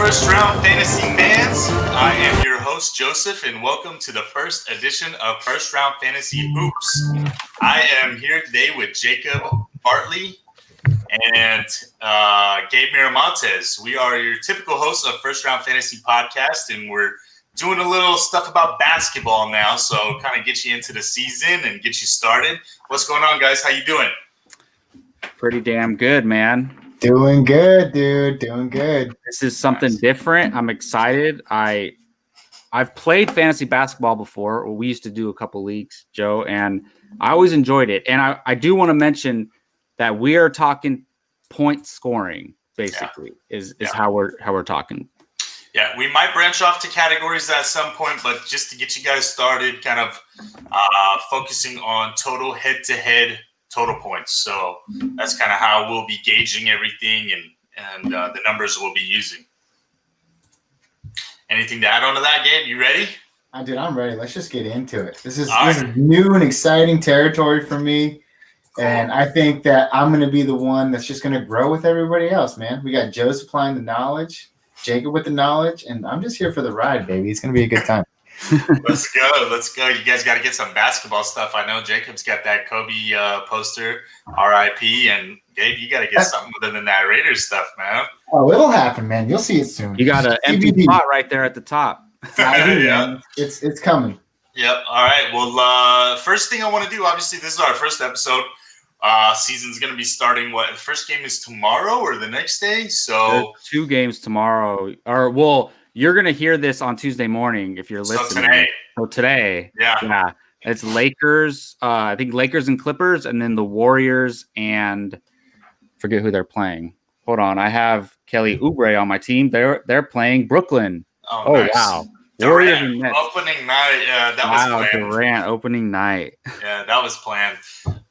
First Round Fantasy fans, I am your host Joseph, and welcome to the first edition of First Round Fantasy Hoops. I am here today with Jacob, Bartley, and Gabe Miramontes. We are your typical hosts of First Round Fantasy Podcast, and we're doing a little stuff about basketball now, so kind of get you into the season and get you started. What's going on, guys? How you doing? Pretty damn good, man. Doing good, dude. Doing good. This is something different. I'm excited. I've played fantasy basketball before. We used to do a couple leagues, Joe, and I always enjoyed it. And I do want to mention that we are talking point scoring, basically, is how we're talking. Yeah, we might branch off to categories at some point, but just to get you guys started, kind of focusing on total head-to-head total points. So that's kind of how we'll be gauging everything and the numbers we'll be using. Anything to add on to that, Gabe? You ready? Dude, I'm ready. Let's just get into it. This is new and exciting territory for me. Cool. And I think that I'm going to be the one that's just going to grow with everybody else, man. We got Joe supplying the knowledge, Jacob with the knowledge, and I'm just here for the ride, baby. It's going to be a good time. Let's go. You guys got to get some basketball stuff. I know Jacob's got that Kobe poster, RIP, and Gabe, you got to get something other than that Raiders stuff, man. Oh, it'll happen, man. You'll see it soon. You got an empty spot right there at the top. Yeah. It's coming. Yep. All right. Well, first thing I want to do, obviously, this is our first episode. Season's going to be starting. The first game is tomorrow or the next day? So there's 2 games tomorrow. You're going to hear this on Tuesday morning if you're listening. So today. Yeah. It's Lakers. I think Lakers and Clippers, and then the Warriors and forget who they're playing. Hold on. I have Kelly Oubre on my team. They're playing Brooklyn. Oh nice. Wow. Durant, opening night. Yeah, that was planned. Durant, opening night. Yeah, that was planned.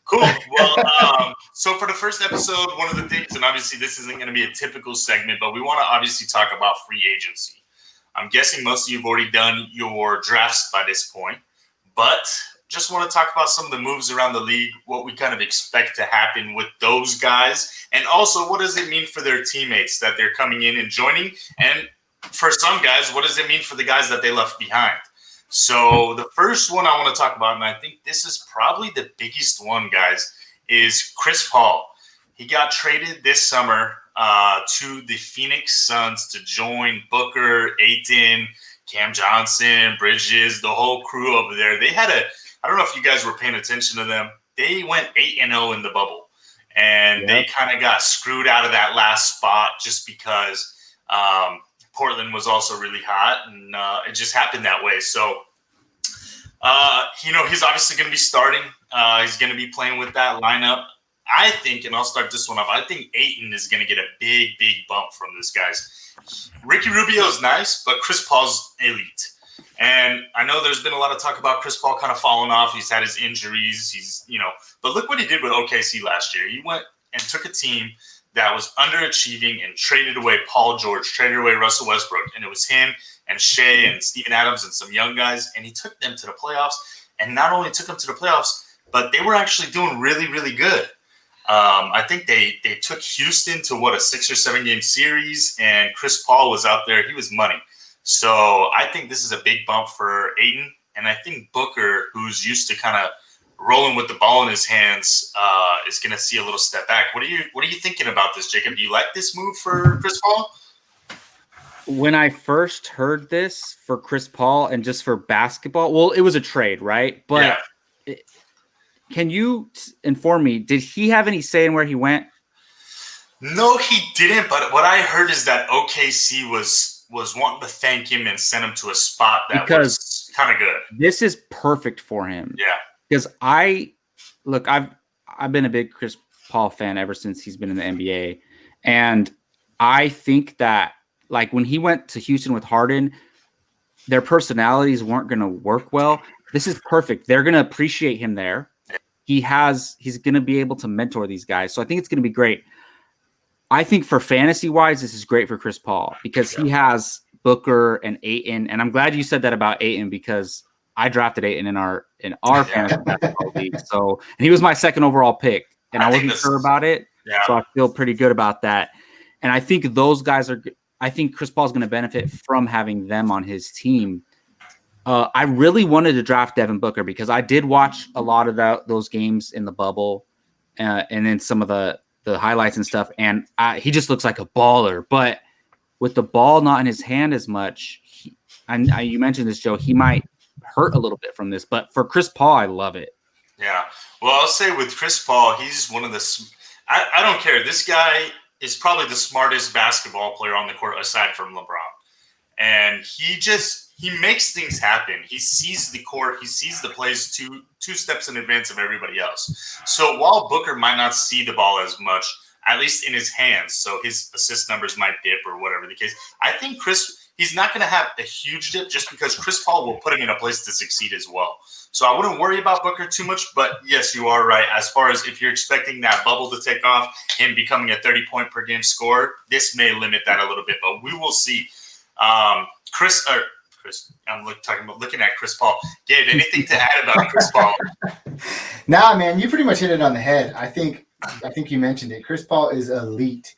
Cool. Well, so for the first episode, one of the things, and obviously this isn't going to be a typical segment, but we want to obviously talk about free agency. I'm guessing most of you have already done your drafts by this point, but just want to talk about some of the moves around the league, what we kind of expect to happen with those guys, and also what does it mean for their teammates that they're coming in and joining, and for some guys, what does it mean for the guys that they left behind? So the first one I want to talk about, and I think this is probably the biggest one, guys, is Chris Paul. He got traded this summer to the Phoenix Suns to join Booker, Ayton, Cam Johnson, Bridges, the whole crew over there. They had I don't know if you guys were paying attention to them. They went 8-0 in the bubble, and they kind of got screwed out of that last spot just because Portland was also really hot, and it just happened that way. So, he's obviously going to be starting. He's going to be playing with that lineup. I think, and I'll start this one off, I think Ayton is going to get a big, big bump from this, guys. Ricky Rubio is nice, but Chris Paul's elite. And I know there's been a lot of talk about Chris Paul kind of falling off. He's had his injuries. But look what he did with OKC last year. He went and took a team that was underachieving and traded away Paul George, traded away Russell Westbrook. And it was him and Shea and Steven Adams and some young guys. And he took them to the playoffs. And not only took them to the playoffs, but they were actually doing really, really good. I think they took Houston to, a 6 or 7 game series, and Chris Paul was out there. He was money. So I think this is a big bump for Ayton. And I think Booker, who's used to kind of rolling with the ball in his hands, is going to see a little step back. What are you thinking about this, Jacob? Do you like this move for Chris Paul? When I first heard this for Chris Paul and just for basketball, well, it was a trade, right? But can you inform me, did he have any say in where he went? No, he didn't. But what I heard is that OKC was wanting to thank him and send him to a spot that was kind of good. This is perfect for him. Yeah. Because I've been a big Chris Paul fan ever since he's been in the NBA. And I think that like when he went to Houston with Harden, their personalities weren't going to work well. This is perfect. They're going to appreciate him there. He's going to be able to mentor these guys. So I think it's going to be great. I think for fantasy wise, this is great for Chris Paul because he has Booker and Ayton. And I'm glad you said that about Ayton because I drafted Ayton in our fantasy basketball league. So, and he was my second overall pick and I wasn't sure about it. Yeah. So I feel pretty good about that. And I think those guys are I think Chris Paul is going to benefit from having them on his team. I really wanted to draft Devin Booker because I did watch a lot of those games in the bubble, and then some of the highlights and stuff. And he just looks like a baller. But with the ball not in his hand as much, you mentioned this, Joe, he might hurt a little bit from this. But for Chris Paul, I love it. Yeah. Well, I'll say with Chris Paul, he's one of the I don't care. This guy is probably the smartest basketball player on the court aside from LeBron. And he makes things happen. He sees the court. He sees the plays two steps in advance of everybody else. So while Booker might not see the ball as much, at least in his hands, so his assist numbers might dip or whatever the case, I think he's not going to have a huge dip just because Chris Paul will put him in a place to succeed as well. So I wouldn't worry about Booker too much, but yes, you are right. As far as if you're expecting that bubble to take off, him becoming a 30-point per game scorer, this may limit that a little bit, but we will see. Chris, I'm looking at Chris Paul. Gabe, anything to add about Chris Paul? Nah, man, you pretty much hit it on the head. I think you mentioned it. Chris Paul is elite.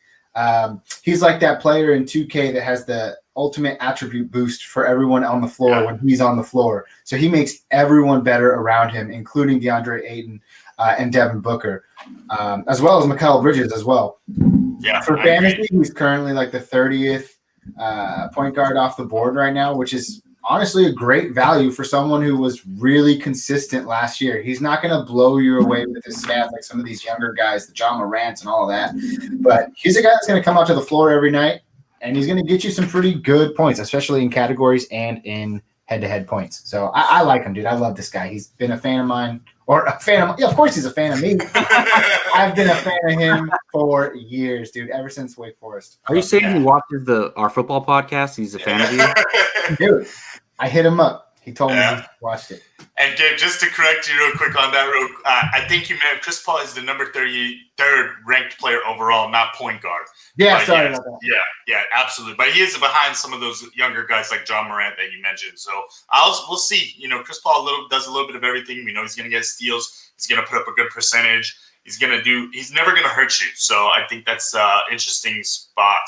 He's like that player in 2K that has the ultimate attribute boost for everyone on the floor when he's on the floor. So he makes everyone better around him, including DeAndre Ayton and Devin Booker, as well as Mikal Bridges as well. Yeah, for fantasy, he's currently like the 30th point guard off the board right now, which is honestly a great value for someone who was really consistent last year. He's not going to blow you away with his stats like some of these younger guys, the John Morants and all of that. But he's a guy that's going to come out to the floor every night, and he's going to get you some pretty good points, especially in categories and in head-to-head points. So I like him, dude. I love this guy. He's been a fan of mine. Or a fan of – yeah, of course he's a fan of me. I've been a fan of him for years, dude, ever since Wake Forest. Are you saying he watches our football podcast? He's a fan of you? Dude, I hit him up. He told me he watched it. And Gabe, just to correct you real quick on that, I think you meant Chris Paul is the number 33rd ranked player overall, not point guard. Yeah, sorry about that. Yeah, absolutely. But he is behind some of those younger guys like John Morant that you mentioned. So we'll see. You know, Chris Paul does a little bit of everything. We know he's going to get steals. He's going to put up a good percentage. He's never going to hurt you. So I think that's an interesting spot.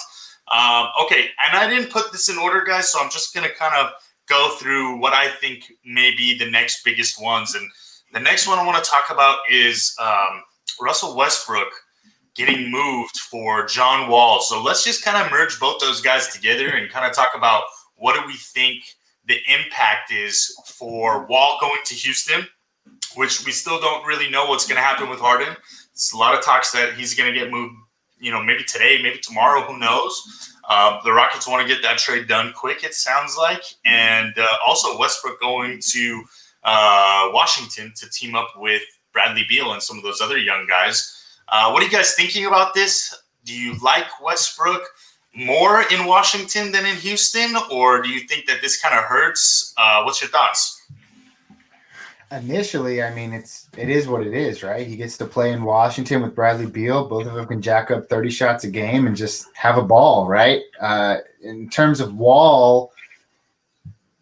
Okay, and I didn't put this in order, guys, so I'm just going to kind of go through what I think may be the next biggest ones. And the next one I want to talk about is Russell Westbrook getting moved for John Wall. So let's just kind of merge both those guys together and kind of talk about what do we think the impact is for Wall going to Houston, which we still don't really know what's going to happen with Harden. It's a lot of talks that he's going to get moved, maybe today, maybe tomorrow, who knows? The Rockets want to get that trade done quick, it sounds like. And also Westbrook going to Washington to team up with Bradley Beal and some of those other young guys. What are you guys thinking about this? Do you like Westbrook more in Washington than in Houston, or do you think that this kind of hurts? What's your thoughts? Initially, I mean, it is what it is, right? He gets to play in Washington with Bradley Beal. Both of them can jack up 30 shots a game and just have a ball, right? In terms of Wall,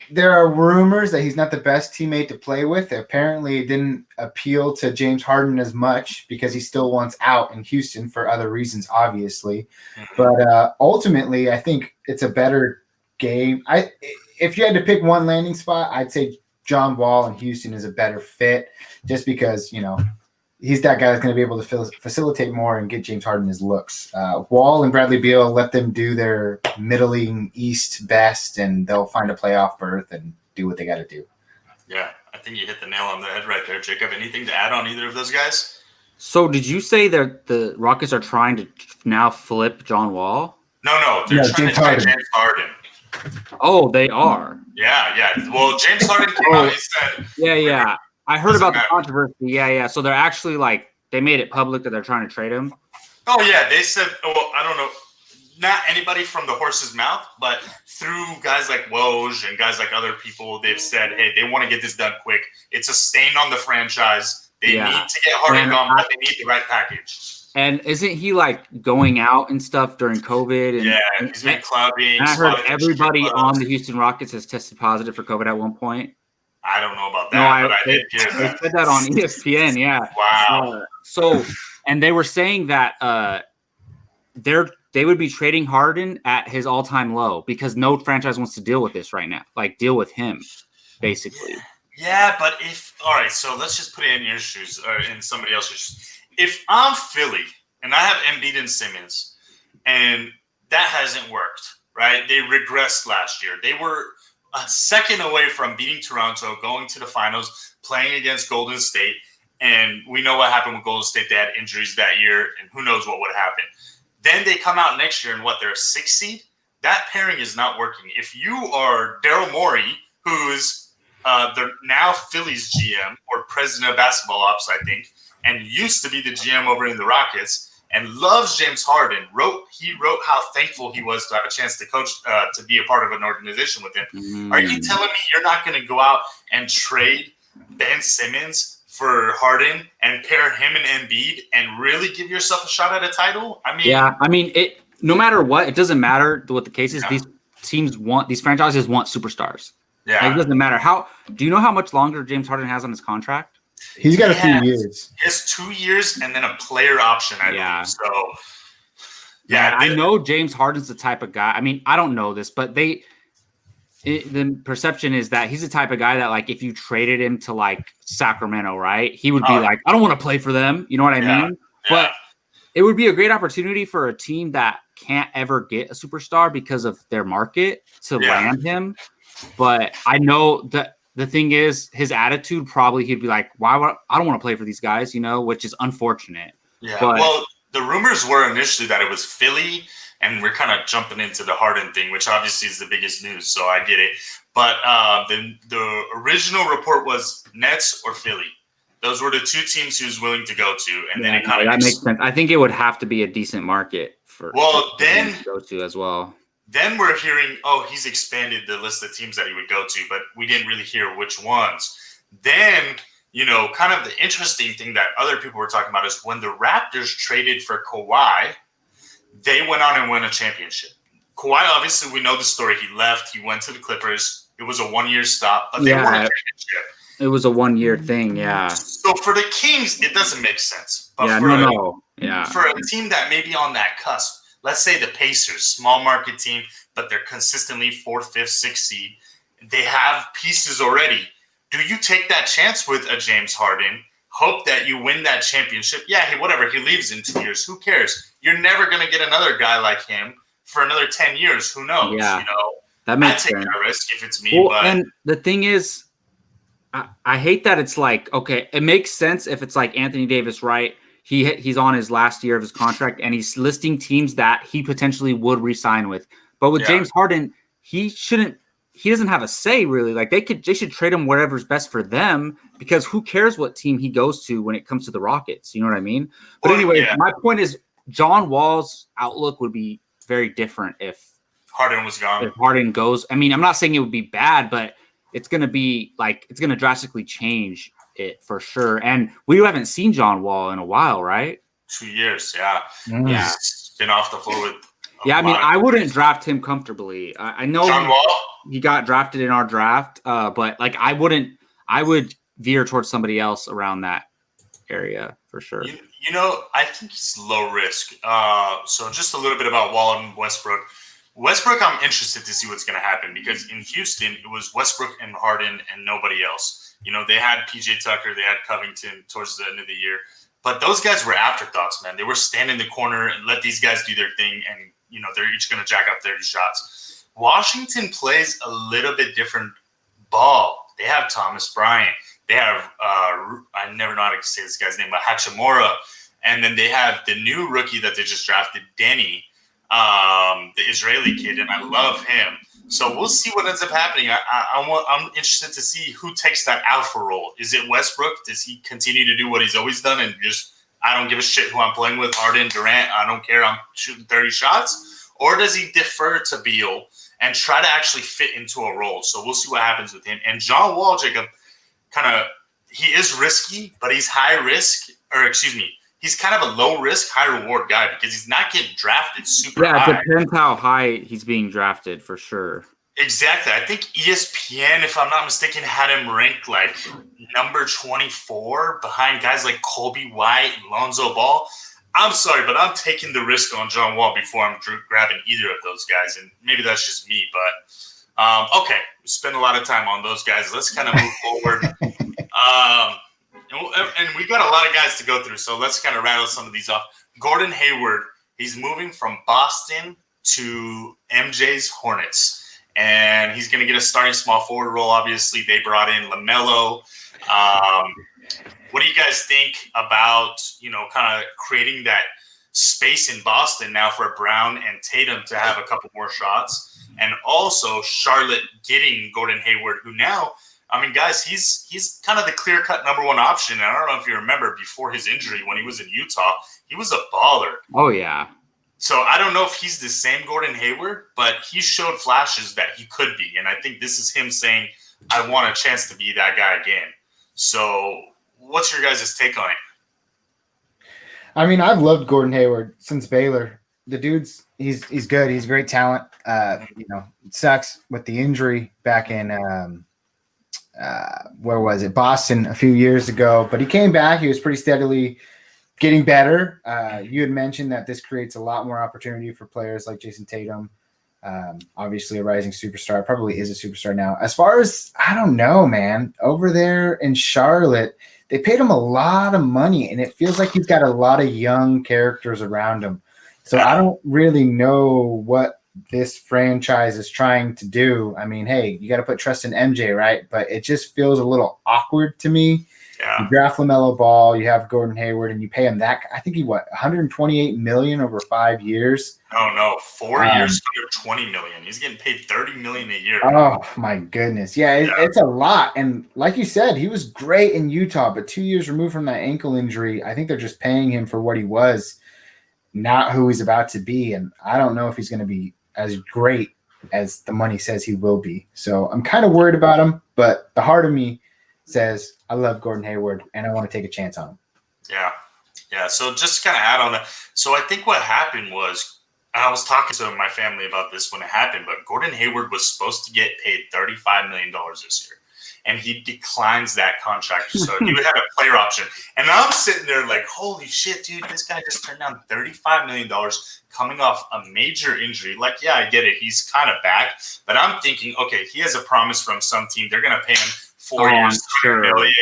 there are rumors that he's not the best teammate to play with. Apparently, it didn't appeal to James Harden as much because he still wants out in Houston for other reasons, obviously. But ultimately, I think it's a better game. If you had to pick one landing spot, I'd say John Wall in Houston is a better fit just because, he's that guy that's going to be able to facilitate more and get James Harden his looks. Wall and Bradley Beal, let them do their middling East best, and they'll find a playoff berth and do what they got to do. Yeah, I think you hit the nail on the head right there, Jacob. Anything to add on either of those guys? So did you say that the Rockets are trying to now flip John Wall? No, they're trying to trade James Harden. Oh, they are. Yeah. Well, James Harden came out and said, Yeah. I heard about the controversy. Yeah. So they're actually they made it public that they're trying to trade him. Oh yeah, they said. Well, I don't know, not anybody from the horse's mouth, but through guys like Woj and guys like other people, they've said, hey, they want to get this done quick. It's a stain on the franchise. They need to get Harden gone, but they need the right package. And isn't he going out and stuff during COVID? And he's been clubbing. And I heard everybody on the Houston Rockets has tested positive for COVID at one point. I don't know about that, but I did hear that. They said that on ESPN, yeah. Wow. And they were saying that they're they would be trading Harden at his all-time low because no franchise wants to deal with this right now. Like, deal with him, basically. Yeah, but all right, so let's just put it in your shoes or in somebody else's shoes. If I'm Philly and I have Embiid and Simmons, and that hasn't worked, right? They regressed last year. They were a second away from beating Toronto, going to the finals, playing against Golden State. And we know what happened with Golden State. They had injuries that year, and who knows what would happen. Then they come out next year and they're a 6 seed? That pairing is not working. If you are Daryl Morey, who's the now Phillies GM or president of basketball ops, I think, and used to be the GM over in the Rockets and loves James Harden, he wrote how thankful he was to have a chance to coach, to be a part of an organization with him. Are you telling me you're not going to go out and trade Ben Simmons for Harden and pair him and Embiid and really give yourself a shot at a title? I mean, yeah, I mean, no matter what, it doesn't matter what the case is. Yeah. These franchises want superstars. Yeah, like, it doesn't matter do you know how much longer James Harden has on his contract? He's got a few years. He has 2 years and then a player option, I believe. So, yeah, I know James Harden's the type of guy. I mean, I don't know this, but the perception is that he's the type of guy that, like, if you traded him to, like, Sacramento, right, he would be like, I don't want to play for them. You know what I mean? Yeah. But it would be a great opportunity for a team that can't ever get a superstar because of their market to land him. But I know that the thing is, his attitude, probably he'd be like, I don't want to play for these guys, which is unfortunate. Yeah. Well, the rumors were initially that it was Philly, and we're kind of jumping into the Harden thing, which obviously is the biggest news, so I get it. But the original report was Nets or Philly. Those were the two teams he was willing to go to, and then that makes sense. I think it would have to be a decent market for then to go to as well. Then we're hearing, he's expanded the list of teams that he would go to, but we didn't really hear which ones. Then, kind of the interesting thing that other people were talking about is when the Raptors traded for Kawhi, they went on and won a championship. Kawhi, obviously, we know the story. He left. He went to the Clippers. It was a 1-year stop, but they won a championship. It was a 1-year thing, yeah. So for the Kings, it doesn't make sense. But for a team that may be on that cusp, let's say the Pacers, small market team, but they're consistently 4th, 5th, 6th seed. They have pieces already. Do you take that chance with a James Harden? Hope that you win that championship? Yeah, whatever. He leaves in 2 years. Who cares? You're never going to get another guy like him for another 10 years. Who knows? Yeah, that makes sense. I take that risk if it's me. But and the thing is, I hate that it's like, okay, it makes sense if it's like Anthony Davis, right? He's on his last year of his contract, and he's listing teams that he potentially would re-sign with. But with James Harden, he doesn't have a say, really. Like, they should trade him wherever's best for them, because who cares what team he goes to when it comes to the Rockets? You know what I mean? But anyway, my point is, John Wall's outlook would be very different if Harden was gone. If Harden goes, I mean, I'm not saying it would be bad, but it's going to drastically change it for sure. And we haven't seen John Wall in a while, right? 2 years, yeah. He's been off the floor with I wouldn't draft him comfortably. I know John Wall? He got drafted in our draft, but like I would veer towards somebody else around that area for sure. I think he's low risk. So just a little bit about Wall and Westbrook. Westbrook, I'm interested to see what's going to happen, because in Houston, it was Westbrook and Harden and nobody else. They had PJ Tucker, they had Covington towards the end of the year. But those guys were afterthoughts, man. They were stand in the corner and let these guys do their thing, and, they're each going to jack up 30 shots. Washington plays a little bit different ball. They have Thomas Bryant. They have, I never know how to say this guy's name, but Hachimura. And then they have the new rookie that they just drafted, Denny, the Israeli kid, and I love him. So we'll see what ends up happening. I'm interested to see who takes that alpha role. Is it Westbrook? Does he continue to do what he's always done and just, I don't give a shit who I'm playing with, Harden, Durant, I don't care, I'm shooting 30 shots? Or does he defer to Beal and try to actually fit into a role? So we'll see what happens with him. And John Wall, Jacob, he is risky, but he's he's kind of a low risk, high reward guy, because he's not getting drafted super high. Yeah, it depends how high he's being drafted for sure. Exactly. I think ESPN, if I'm not mistaken, had him ranked like number 24 behind guys like Kobe White and Lonzo Ball. I'm sorry, but I'm taking the risk on John Wall before I'm grabbing either of those guys, and maybe that's just me. But okay, we spend a lot of time on those guys. Let's kind of move forward. And we've got a lot of guys to go through, so let's kind of rattle some of these off. Gordon Hayward, he's moving from Boston to MJ's Hornets, and he's going to get a starting small forward role. Obviously, they brought in LaMelo. What do you guys think about, kind of creating that space in Boston now for Brown and Tatum to have a couple more shots? And also Charlotte getting Gordon Hayward, who now, guys, he's kind of the clear-cut number one option. And I don't know if you remember before his injury when he was in Utah, he was a baller. Oh, yeah. So I don't know if he's the same Gordon Hayward, but he showed flashes that he could be. And I think this is him saying, I want a chance to be that guy again. So what's your guys' take on it? I've loved Gordon Hayward since Baylor. The dude's he's good. He's a great talent. It sucks with the injury back in where was it? Boston a few years ago. But he came back. He was pretty steadily getting better. You had mentioned that this creates a lot more opportunity for players like Jason Tatum. Obviously a rising superstar, probably is a superstar now. As far as, I don't know, man, over there in Charlotte, they paid him a lot of money, and it feels like he's got a lot of young characters around him. So I don't really know what this franchise is trying to do. Hey, you got to put trust in MJ, right? But it just feels a little awkward to me. Yeah. You draft LaMelo Ball, you have Gordon Hayward, and you pay him that. I think $128 million over 5 years. Oh no, 4 years, $120 million. He's getting paid $30 million a year. Oh my goodness, it's a lot. And like you said, he was great in Utah, but 2 years removed from that ankle injury, I think they're just paying him for what he was, not who he's about to be. And I don't know if he's going to be as great as the money says he will be. So I'm kind of worried about him, but the heart of me says I love Gordon Hayward and I want to take a chance on him. Yeah. So just kind of add on that. So I think what happened was, I was talking to my family about this when it happened, but Gordon Hayward was supposed to get paid $35 million this year, and he declines that contract. So he would have a player option. And I'm sitting there like, holy shit, dude, this guy just turned down $35 million coming off a major injury. Like, yeah, I get it. He's kind of back, but I'm thinking, okay, he has a promise from some team. They're going to pay him 4 years, $100 million,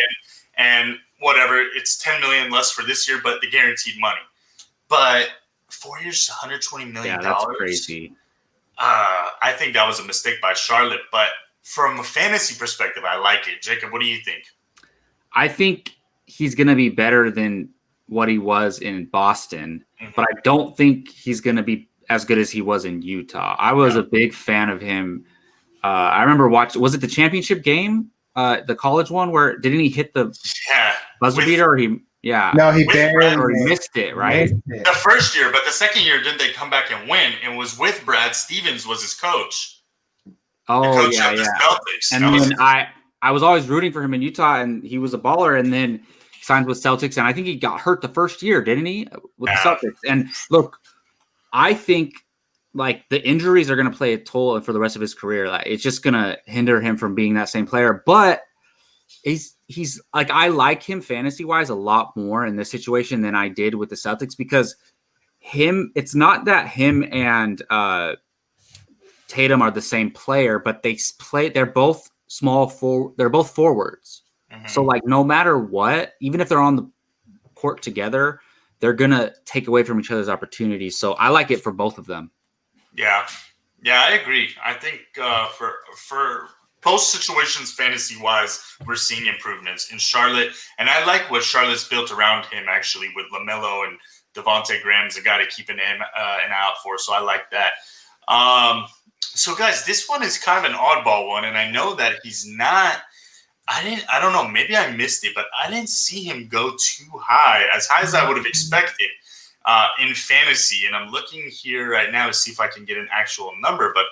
and whatever. It's $10 million less for this year, but the guaranteed money. But 4 years, $120 million. Yeah, that's crazy. I think that was a mistake by Charlotte. But from a fantasy perspective, I like it. Jacob, what do you think? I think he's going to be better than what he was in Boston, but I don't think he's going to be as good as he was in Utah. I was a big fan of him. I remember watching, was it the championship game? The college one where didn't he hit the buzzer beater or he No, he barely or he missed it, right? The first year, but the second year, didn't they come back and win? It was with Brad Stevens was his coach. Oh, the coach of the Celtics. And then I was always rooting for him in Utah, and he was a baller, and then signed with Celtics, and I think he got hurt the first year, didn't he? With the Celtics. And look, I think like the injuries are going to play a toll for the rest of his career. Like it's just going to hinder him from being that same player. But he's like, I like him fantasy wise a lot more in this situation than I did with the Celtics because it's not that him and Tatum are the same player, but they're both they're both forwards. Mm-hmm. So like no matter what, even if they're on the court together, they're going to take away from each other's opportunities. So I like it for both of them. Yeah, I agree. I think for post situations, fantasy wise, we're seeing improvements in Charlotte, and I like what Charlotte's built around him. Actually, with LaMelo and Devontae Graham's a guy to keep an eye out for. So I like that. So guys, this one is kind of an oddball one, and I know that he's not. I don't know. Maybe I missed it, but I didn't see him go too high as I would have expected. In fantasy, and I'm looking here right now to see if I can get an actual number, but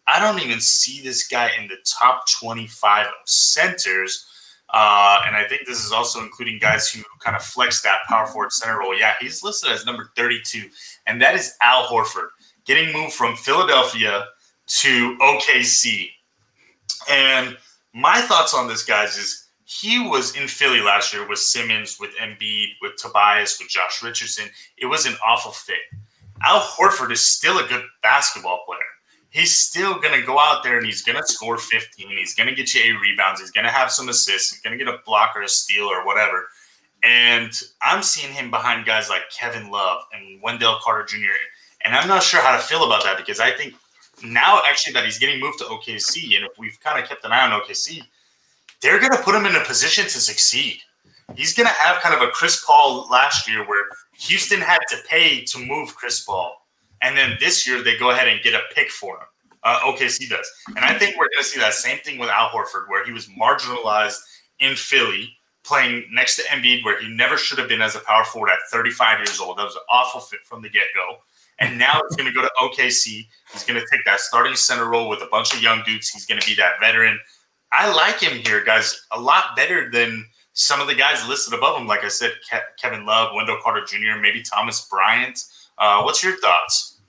I don't even see this guy in the top 25 of centers. And I think this is also including guys who kind of flex that power forward center role. Yeah, he's listed as number 32, and that is Al Horford, getting moved from Philadelphia to OKC. And my thoughts on this, guys, is he was in Philly last year with Simmons, with Embiid, with Tobias, with Josh Richardson. It was an awful fit. Al Horford is still a good basketball player. He's still going to go out there and he's going to score 15. He's going to get you 8 rebounds. He's going to have some assists. He's going to get a block or a steal or whatever. And I'm seeing him behind guys like Kevin Love and Wendell Carter Jr. And I'm not sure how to feel about that because I think now actually that he's getting moved to OKC, and if we've kind of kept an eye on OKC, they're going to put him in a position to succeed. He's going to have kind of a Chris Paul last year where Houston had to pay to move Chris Paul. And then this year they go ahead and get a pick for him. OKC does. And I think we're going to see that same thing with Al Horford where he was marginalized in Philly playing next to Embiid where he never should have been as a power forward at 35 years old. That was an awful fit from the get-go. And now he's going to go to OKC. He's going to take that starting center role with a bunch of young dudes. He's going to be that veteran. I like him here, guys, a lot better than some of the guys listed above him. Like I said, Kevin Love, Wendell Carter Jr., maybe Thomas Bryant. What's your thoughts?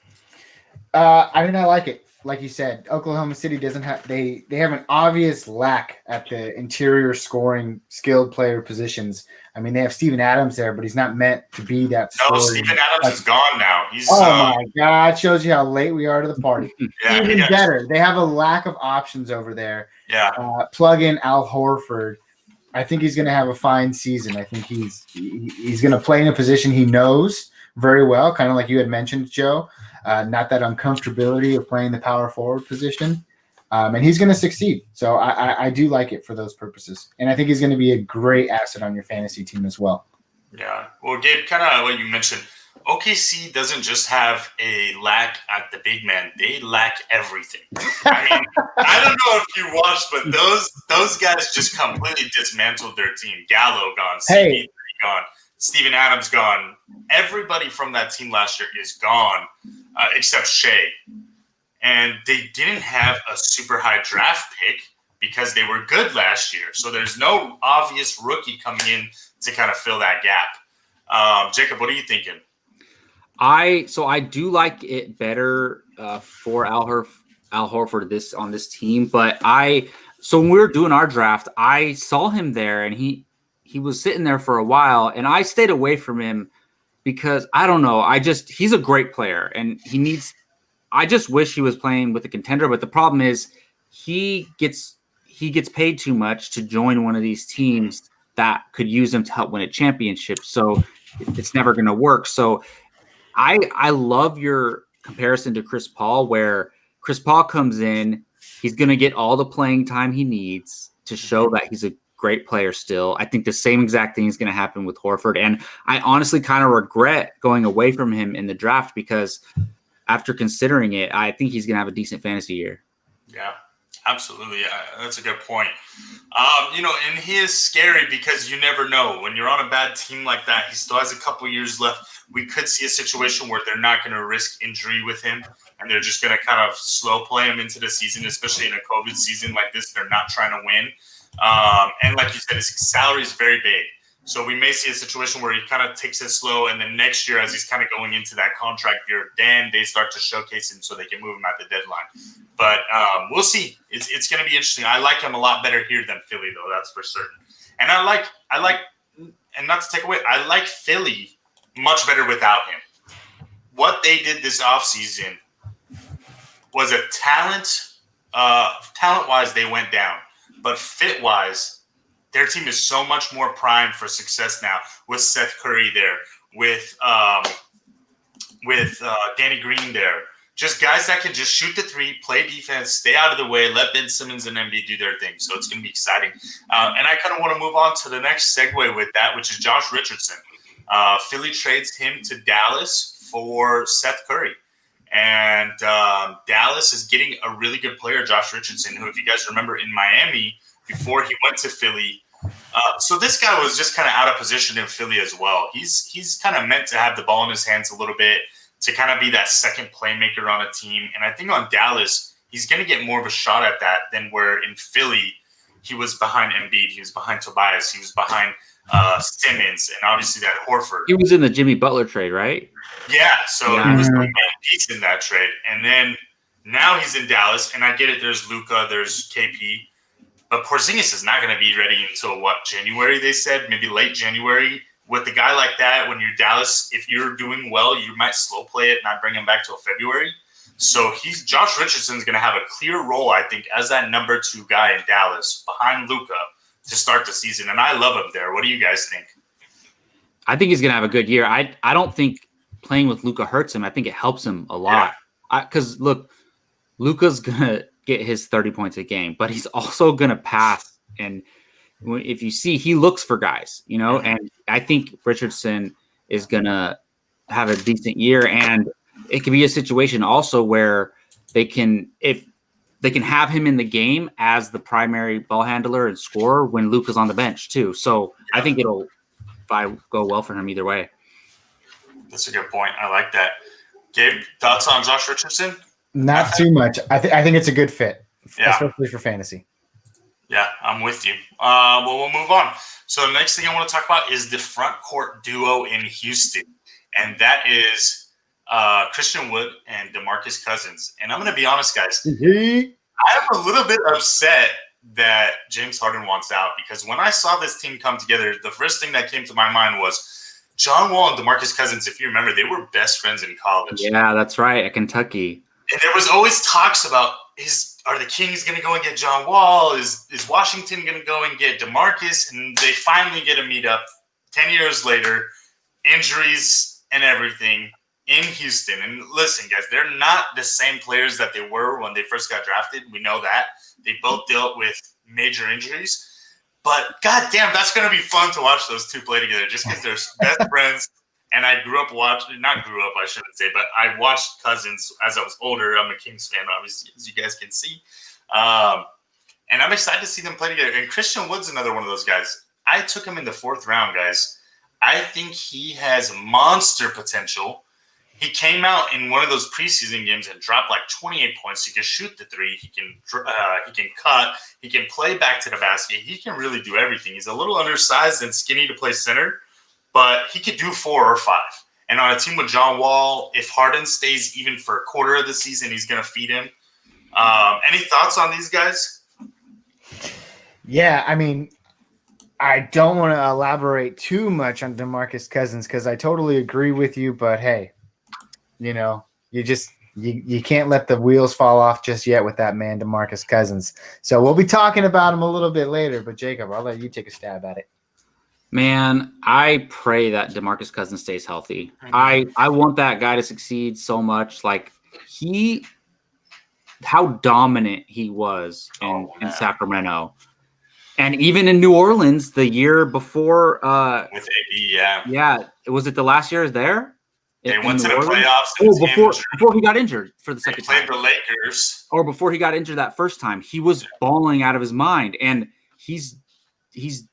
I mean, I like it. Like you said, Oklahoma City doesn't have they have an obvious lack at the interior scoring skilled player positions. I mean, they have Steven Adams there, but he's not meant to be that. No, Steven Adams is gone now. He's my God, shows you how late we are to the party. Yeah, even better, they have a lack of options over there. Yeah, plug in Al Horford. I think he's going to have a fine season. I think he's going to play in a position he knows very well, kind of like you had mentioned, Joe. Not that uncomfortability of playing the power forward position. And he's going to succeed. So I do like it for those purposes. And I think he's going to be a great asset on your fantasy team as well. Yeah. Well, Gabe, kind of what you mentioned, OKC doesn't just have a lack at the big man. They lack everything. I mean, I don't know if you watched, but those guys just completely dismantled their team. Gallo gone. CP3 gone. Steven Adams gone. Everybody from that team last year is gone except Shea. And they didn't have a super high draft pick because they were good last year. So there's no obvious rookie coming in to kind of fill that gap. Jacob, what are you thinking? I do like it better for Al Horford on this team, but so when we were doing our draft, I saw him there and he was sitting there for a while and I stayed away from him because I don't know, he's a great player and I just wish he was playing with a contender, but the problem is he gets paid too much to join one of these teams that could use him to help win a championship. So it's never going to work. So I love your comparison to Chris Paul, where Chris Paul comes in, he's going to get all the playing time he needs to show that he's a great player still. I think the same exact thing is going to happen with Horford. And I honestly kind of regret going away from him in the draft because after considering it, I think he's going to have a decent fantasy year. Yeah, absolutely. That's a good point. And he is scary because you never know. When you're on a bad team like that, he still has a couple years left. We could see a situation where they're not going to risk injury with him, and they're just going to kind of slow play him into the season, especially in a COVID season like this. They're not trying to win. And like you said, his salary is very big. So we may see a situation where he kind of takes it slow, and then next year, as he's kind of going into that contract year, then they start to showcase him so they can move him at the deadline. But we'll see. It's going to be interesting. I like him a lot better here than Philly, though. That's for certain. And I like, and not to take away, I like Philly much better without him. What they did this offseason was a talent-wise, they went down. But fit-wise, their team is so much more primed for success now with Seth Curry there, with Danny Green there. Just guys that can just shoot the three, play defense, stay out of the way, let Ben Simmons and Embiid do their thing. So it's going to be exciting. And I kind of want to move on to the next segue with that, which is Josh Richardson. Philly trades him to Dallas for Seth Curry. And Dallas is getting a really good player, Josh Richardson, who, if you guys remember, in Miami before he went to Philly. So this guy was just kind of out of position in Philly as well. He's kind of meant to have the ball in his hands a little bit, to kind of be that second playmaker on a team. And I think on Dallas, he's going to get more of a shot at that than where in Philly, he was behind Embiid, he was behind Tobias, he was behind Simmons, and obviously that Horford. He was in the Jimmy Butler trade, right? Yeah, so he was the main piece in that trade. And then now he's in Dallas, and I get it, there's Luka, there's KP. But Porzingis is not going to be ready until January? They said maybe late January. With a guy like that, when you're Dallas, if you're doing well, you might slow play it, not bring him back till February. So Josh Richardson's going to have a clear role, I think, as that number 2 guy in Dallas behind Luka to start the season, and I love him there. What do you guys think? I think he's going to have a good year. I don't think playing with Luka hurts him. I think it helps him a lot. Because look, Luka's going to get his 30 points a game, but he's also going to pass. And if you see, he looks for guys, and I think Richardson is going to have a decent year. And it could be a situation also where if they can have him in the game as the primary ball handler and scorer when Luka's on the bench too. So I think it'll go well for him either way. That's a good point. I like that. Gabe, thoughts on Josh Richardson? Not too much. I think it's a good fit, especially for fantasy. Yeah, I'm with you. Well, we'll move on. So the next thing I want to talk about is the front court duo in Houston, and that is Christian Wood and DeMarcus Cousins. And I'm going to be honest, guys. I'm a little bit upset that James Harden wants out, because when I saw this team come together, the first thing that came to my mind was John Wall and DeMarcus Cousins. If you remember, they were best friends in college. Yeah, that's right, at Kentucky. And there was always talks about are the Kings going to go and get John Wall? Is Washington going to go and get DeMarcus? And they finally get to meet up 10 years later, injuries and everything in Houston. And listen, guys, they're not the same players that they were when they first got drafted. We know that. They both dealt with major injuries. But goddamn, that's going to be fun to watch those two play together just because they're best friends. And I I shouldn't say, but I watched Cousins as I was older. I'm a Kings fan, obviously, as you guys can see. And I'm excited to see them play together. And Christian Wood's another one of those guys. I took him in the 4th round, guys. I think he has monster potential. He came out in one of those preseason games and dropped like 28 points. He can shoot the 3. He can cut. He can play back to the basket. He can really do everything. He's a little undersized and skinny to play center, but he could do 4 or 5. And on a team with John Wall, if Harden stays even for a quarter of the season, he's going to feed him. Any thoughts on these guys? Yeah, I mean, I don't want to elaborate too much on DeMarcus Cousins because I totally agree with you. But hey, you can't let the wheels fall off just yet with that man, DeMarcus Cousins. So we'll be talking about him a little bit later. But Jacob, I'll let you take a stab at it. Man, I pray that DeMarcus Cousins stays healthy. I want that guy to succeed so much. Like how dominant he was in Sacramento. And even in New Orleans the year before. With AD, yeah. Yeah. Was it the last year there? They went to the playoffs. Before he got injured for the second time. They played the Lakers. Or before he got injured that first time. He was balling out of his mind. And he's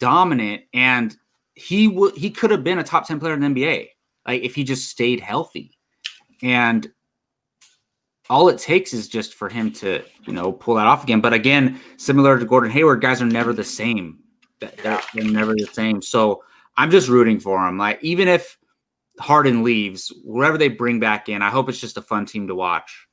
dominant. And he could have been a top 10 player in the NBA, like if he just stayed healthy. And all it takes is just for him to, pull that off again. But again, similar to Gordon Hayward, guys are never the same. They're never the same. So I'm just rooting for him. Like even if Harden leaves, whatever they bring back in, I hope it's just a fun team to watch.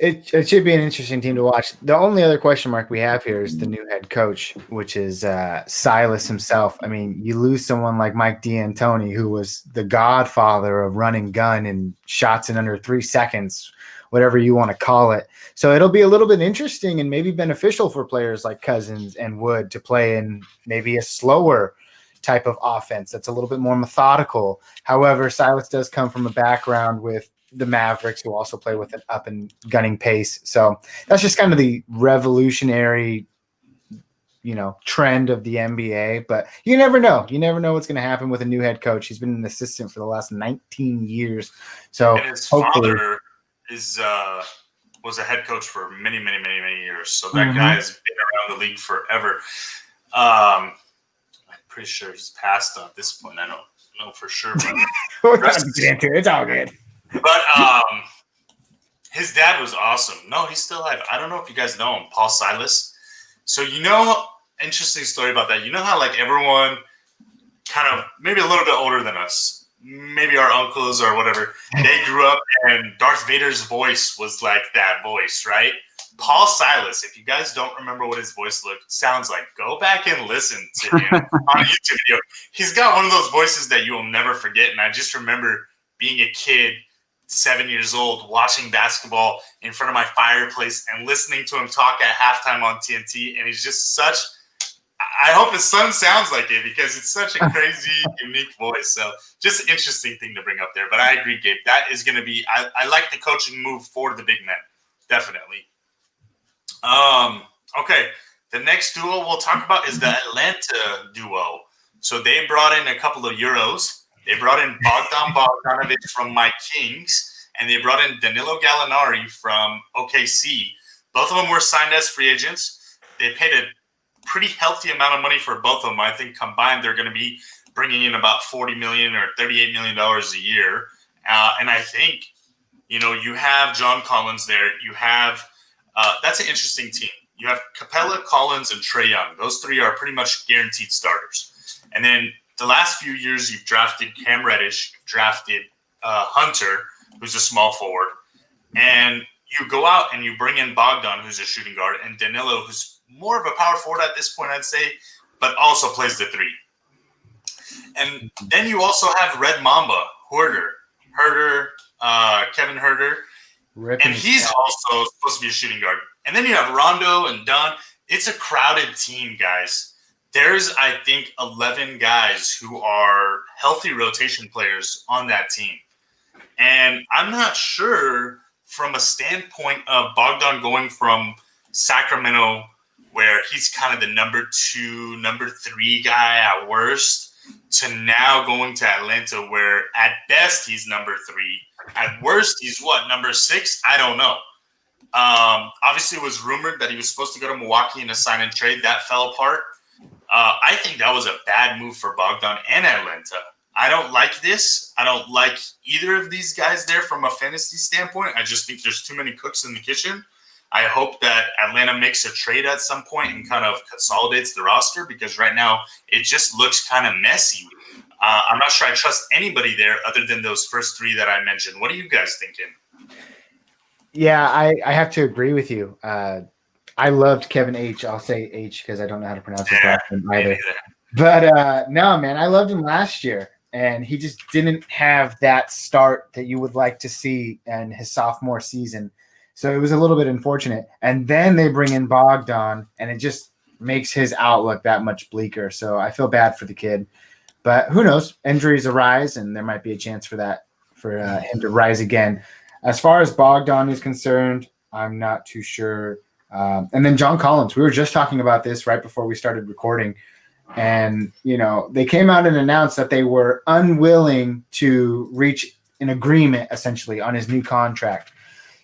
It should be an interesting team to watch. The only other question mark we have here is the new head coach, which is Silas himself. I mean, you lose someone like Mike D'Antoni, who was the godfather of run and gun and shots in under 3 seconds, whatever you want to call it. So it'll be a little bit interesting and maybe beneficial for players like Cousins and Wood to play in maybe a slower type of offense that's a little bit more methodical. However, Silas does come from a background with the Mavericks, who also play with an up and gunning pace. So that's just kind of the revolutionary, trend of the NBA. But you never know. You never know what's going to happen with a new head coach. He's been an assistant for the last 19 years. So and his father was a head coach for many, many, many, many years. So that guy has been around the league forever. I'm pretty sure he's passed at this point. I don't know for sure. It's all good. But his dad was awesome. No, he's still alive. I don't know if you guys know him, Paul Silas. So interesting story about that. You know how like everyone kind of maybe a little bit older than us, maybe our uncles or whatever, they grew up and Darth Vader's voice was like that voice, right? Paul Silas, if you guys don't remember what his voice sounds like, go back and listen to him on a YouTube video. He's got one of those voices that you will never forget. And I just remember being a kid, 7 years old, watching basketball in front of my fireplace and listening to him talk at halftime on TNT. And he's just such – I hope his son sounds like it because it's such a crazy, unique voice. So just an interesting thing to bring up there. But I agree, Gabe. That is going to be – I like the coaching move for the big men, definitely. Okay. The next duo we'll talk about is the Atlanta duo. So they brought in a couple of Euros. They brought in Bogdan Bogdanovic from my Kings, and they brought in Danilo Gallinari from OKC. Both of them were signed as free agents. They paid a pretty healthy amount of money for both of them. I think combined they're going to be bringing in about $40 million or $38 million a year. And I think, you have John Collins there. You have that's an interesting team. You have Capella, Collins, and Trae Young. Those three are pretty much guaranteed starters. And then the last few years, you've drafted Cam Reddish, drafted Hunter, who's a small forward. And you go out and you bring in Bogdan, who's a shooting guard, and Danilo, who's more of a power forward at this point, I'd say, but also plays the three. And then you also have Red Mamba, Kevin Huerter. And he's also supposed to be a shooting guard. And then you have Rondo and Dunn. It's a crowded team, guys. There's, I think, 11 guys who are healthy rotation players on that team. And I'm not sure from a standpoint of Bogdan going from Sacramento, where he's kind of the number 2, number 3 guy at worst, to now going to Atlanta, where at best he's number 3. At worst, he's number 6? I don't know. Obviously, it was rumored that he was supposed to go to Milwaukee in a sign and trade. That fell apart. I think that was a bad move for Bogdan and Atlanta. I don't like this. I don't like either of these guys there from a fantasy standpoint. I just think there's too many cooks in the kitchen. I hope that Atlanta makes a trade at some point and kind of consolidates the roster, because right now it just looks kind of messy. I'm not sure I trust anybody there other than those first 3 that I mentioned. What are you guys thinking? Yeah, I have to agree with you. I loved Kevin H. I'll say H because I don't know how to pronounce his last name either. But no, man, I loved him last year, and he just didn't have that start that you would like to see in his sophomore season. So it was a little bit unfortunate. And then they bring in Bogdan, and it just makes his outlook that much bleaker. So I feel bad for the kid. But who knows? Injuries arise, and there might be a chance for him to rise again. As far as Bogdan is concerned, I'm not too sure. And then John Collins, we were just talking about this right before we started recording. And, they came out and announced that they were unwilling to reach an agreement, essentially, on his new contract.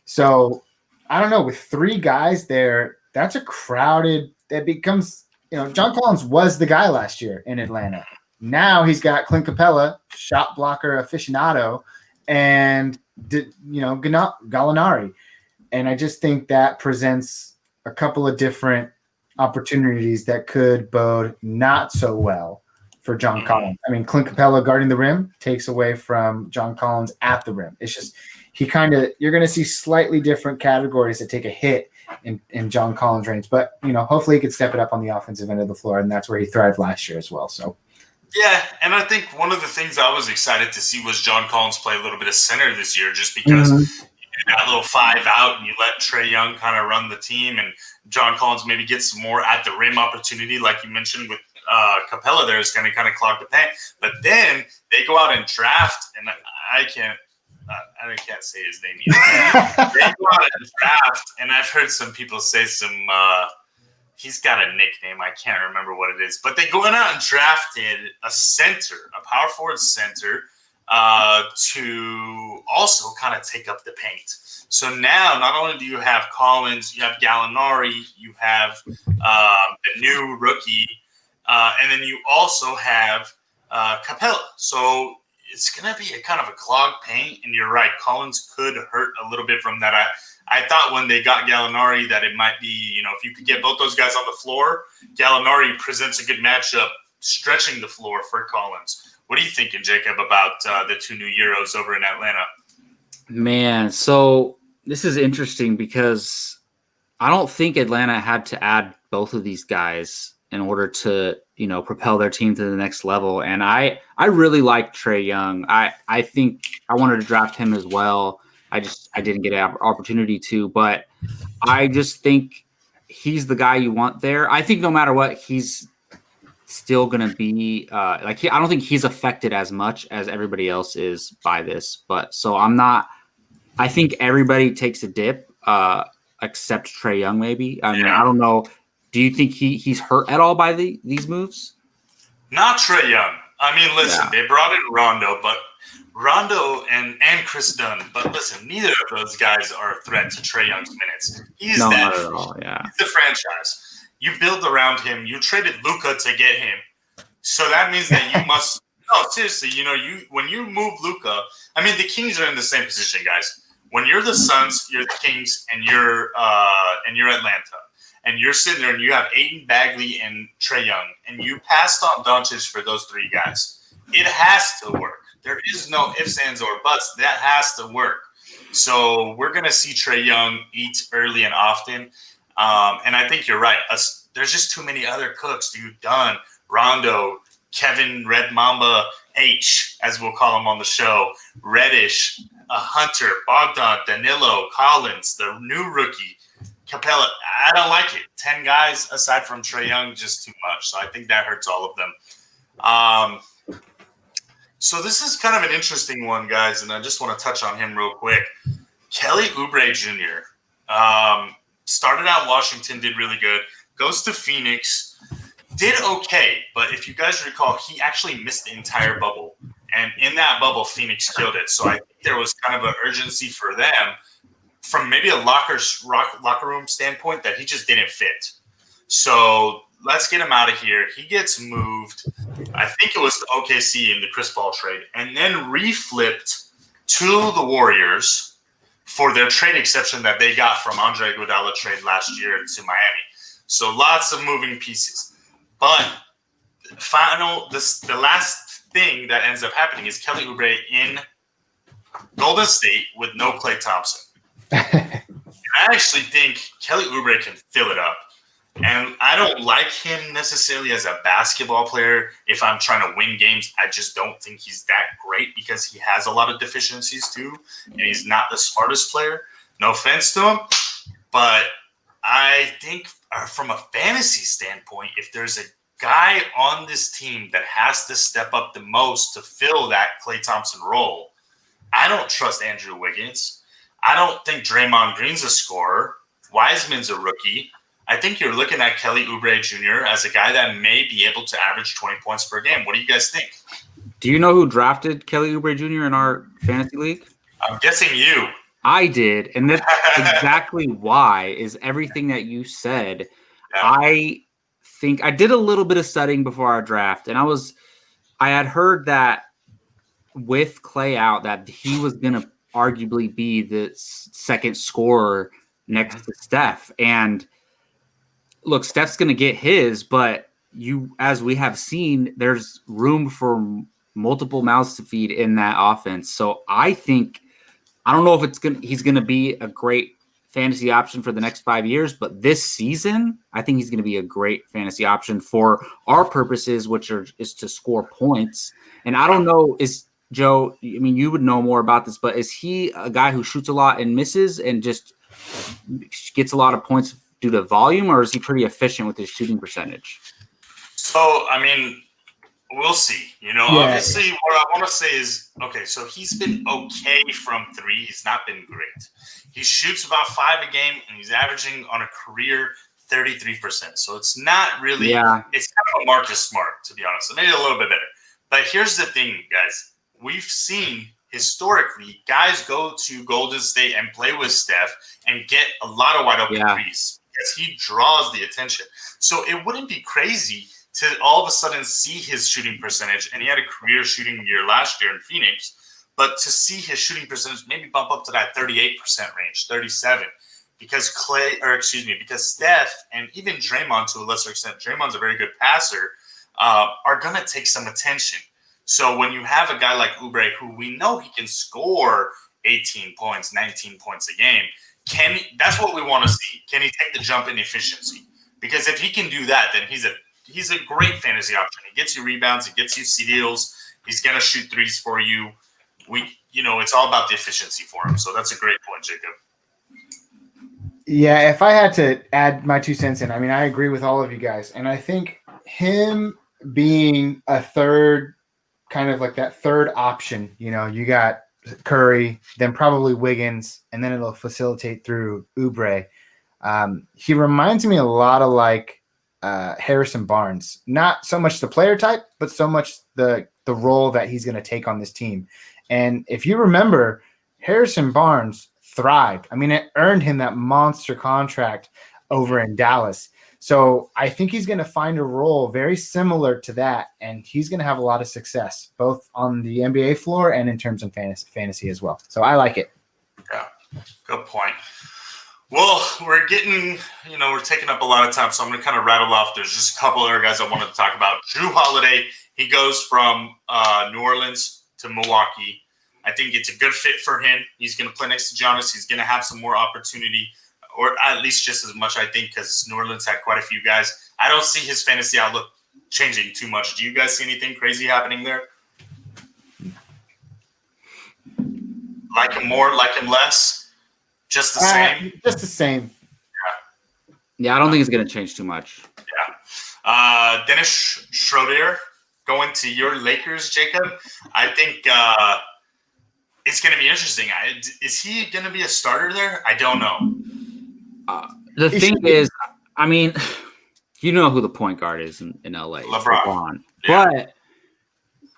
So, I don't know, with 3 guys there, that's a crowded – that becomes – John Collins was the guy last year in Atlanta. Now he's got Clint Capella, shot blocker aficionado, and Gallinari. And I just think that presents a couple of different opportunities that could bode not so well for John Collins. I mean, Clint Capella guarding the rim takes away from John Collins at the rim. It's just you're going to see slightly different categories that take a hit in John Collins' range. But, hopefully he could step it up on the offensive end of the floor, and that's where he thrived last year as well. So. Yeah, and I think one of the things I was excited to see was John Collins play a little bit of center this year, just because you do that little 5 out and you let Trae Young kind of run the team, and John Collins maybe gets some more at the rim opportunity, like you mentioned with Capella there, is going to kind of clog the paint. But then they go out and draft, and I can't say his name either. They go out and draft, and I've heard some people say he's got a nickname. I can't remember what it is. But they went out and drafted a power forward center, to also kind of take up the paint. So now not only do you have Collins, you have Gallinari, you have the new rookie, and then you also have Capella. So it's going to be a kind of a clogged paint. And you're right, Collins could hurt a little bit from that. I thought when they got Gallinari that it might be, if you could get both those guys on the floor, Gallinari presents a good matchup stretching the floor for Collins. What are you thinking, Jacob, about the 2 new Euros over in Atlanta? Man, so this is interesting because I don't think Atlanta had to add both of these guys in order to, propel their team to the next level. And I really like Trae Young. I think I wanted to draft him as well. I didn't get an opportunity to, but I just think he's the guy you want there. I think no matter what, he's still going to be I don't think he's affected as much as everybody else is by this. But so I think everybody takes a dip, except Trae Young, maybe. I mean, I don't know. Do you think he's hurt at all by these moves? Not Trae Young. I mean, listen, they brought in Rondo, but Rondo and Chris Dunn. But listen, neither of those guys are a threat to Trae Young's minutes. He's not that. At all, yeah. He's the franchise. You build around him. You traded Luka to get him. So that means that you must – no, seriously, when you move Luka – I mean, the Kings are in the same position, guys. When you're the Suns, you're the Kings, and you're Atlanta. And you're sitting there and you have Aiden Bagley and Trae Young, and you passed on Doncic for those three guys. It has to work. There is no ifs, ands, or buts. That has to work. So we're going to see Trae Young eat early and often. And I think you're right. There's just too many other cooks. Dude, Dunn, Rondo, Kevin Red Mamba H, as we'll call him on the show, Reddish, Hunter, Bogdan, Danilo, Collins, the new rookie, Capella. I don't like it. 10 guys aside from Trae Young, just too much. So I think that hurts all of them. So this is kind of an interesting one, guys, and I just want to touch on him real quick. Kelly Oubre Jr. Started out in Washington, did really good. Goes to Phoenix, did okay. But if you guys recall, he actually missed the entire bubble. And in that bubble, Phoenix killed it. So I think there was kind of an urgency for them from maybe a locker room standpoint that he just didn't fit. So let's get him out of here. He gets moved. I think it was to OKC in the Chris Paul trade, and then reflipped to the Warriors for their trade exception that they got from Andre Iguodala trade last year to Miami. So lots of moving pieces. But the last thing that ends up happening is Kelly Oubre in Golden State with no Klay Thompson. And I actually think Kelly Oubre can fill it up. And I don't like him necessarily as a basketball player. If I'm trying to win games, I just don't think he's that great because he has a lot of deficiencies too. And he's not the smartest player. No offense to him. But I think from a fantasy standpoint, if there's a guy on this team that has to step up the most to fill that Klay Thompson role, I don't trust Andrew Wiggins. I don't think Draymond Green's a scorer. Wiseman's a rookie. I think you're looking at Kelly Oubre Jr. as a guy that may be able to average 20 points per game. What do you guys think? Do you know who drafted Kelly Oubre Jr. in our fantasy league? I'm guessing you. I did, and that's exactly why is everything that you said. Yeah. I think I did a little bit of studying before our draft, and I had heard that with Klay out that he was going to arguably be the second scorer next to Steph. And look, Steph's going to get his, but as we have seen, there's room for multiple mouths to feed in that offense. So I don't know if he's going to be a great fantasy option for the next 5 years, but this season, I think he's going to be a great fantasy option for our purposes, which is to score points. And I don't know, Joe, I mean, you would know more about this, but is he a guy who shoots a lot and misses and just gets a lot of points due to volume, or is he pretty efficient with his shooting percentage? So, I mean, we'll see. Obviously what I want to say is, okay, so he's been okay from three. He's not been great. He shoots about 5 a game, and he's averaging on a career 33%. So it's not really It's kind of a Marcus Smart, to be honest. So maybe a little bit better. But here's the thing, guys. We've seen historically guys go to Golden State and play with Steph and get a lot of wide open threes because he draws the attention. So it wouldn't be crazy to all of a sudden see his shooting percentage, and he had a career shooting year last year in Phoenix, but to see his shooting percentage maybe bump up to that 38% range, 37, because Steph and even Draymond to a lesser extent, Draymond's a very good passer, are going to take some attention. So when you have a guy like Oubre, who we know he can score 18 points, 19 points a game, That's what we want to see. Can he take the jump in efficiency? Because if he can do that, then he's a great fantasy option. He gets you rebounds, he gets you steals, he's gonna shoot threes for you. It's all about the efficiency for him. So that's a great point, Jacob. Yeah, if I had to add my 2 cents in, I mean, I agree with all of you guys. And I think him being a third, kind of like that third option, you got Curry, then probably Wiggins, and then it'll facilitate through Oubre. He reminds me a lot of like Harrison Barnes. Not so much the player type, but so much the role that he's going to take on this team. And if you remember, Harrison Barnes thrived. I mean, it earned him that monster contract over in Dallas. So I think he's going to find a role very similar to that, and he's going to have a lot of success, both on the NBA floor and in terms of fantasy as well. So I like it. Yeah, good point. Well, we're taking up a lot of time, so I'm going to kind of rattle off. There's just a couple other guys I wanted to talk about. Jrue Holiday, he goes from New Orleans to Milwaukee. I think it's a good fit for him. He's going to play next to Giannis. He's going to have some more opportunity, or at least just as much, I think, because New Orleans had quite a few guys. I don't see his fantasy outlook changing too much. Do you guys see anything crazy happening there? Like him more, like him less? Just the same? Just the same. Yeah, I don't think it's going to change too much. Yeah. Dennis Schroeder going to your Lakers, Jacob. I think it's going to be interesting. Is he going to be a starter there? I don't know. The thing is, I mean, you know who the point guard is in LA. LeBron. Yeah. But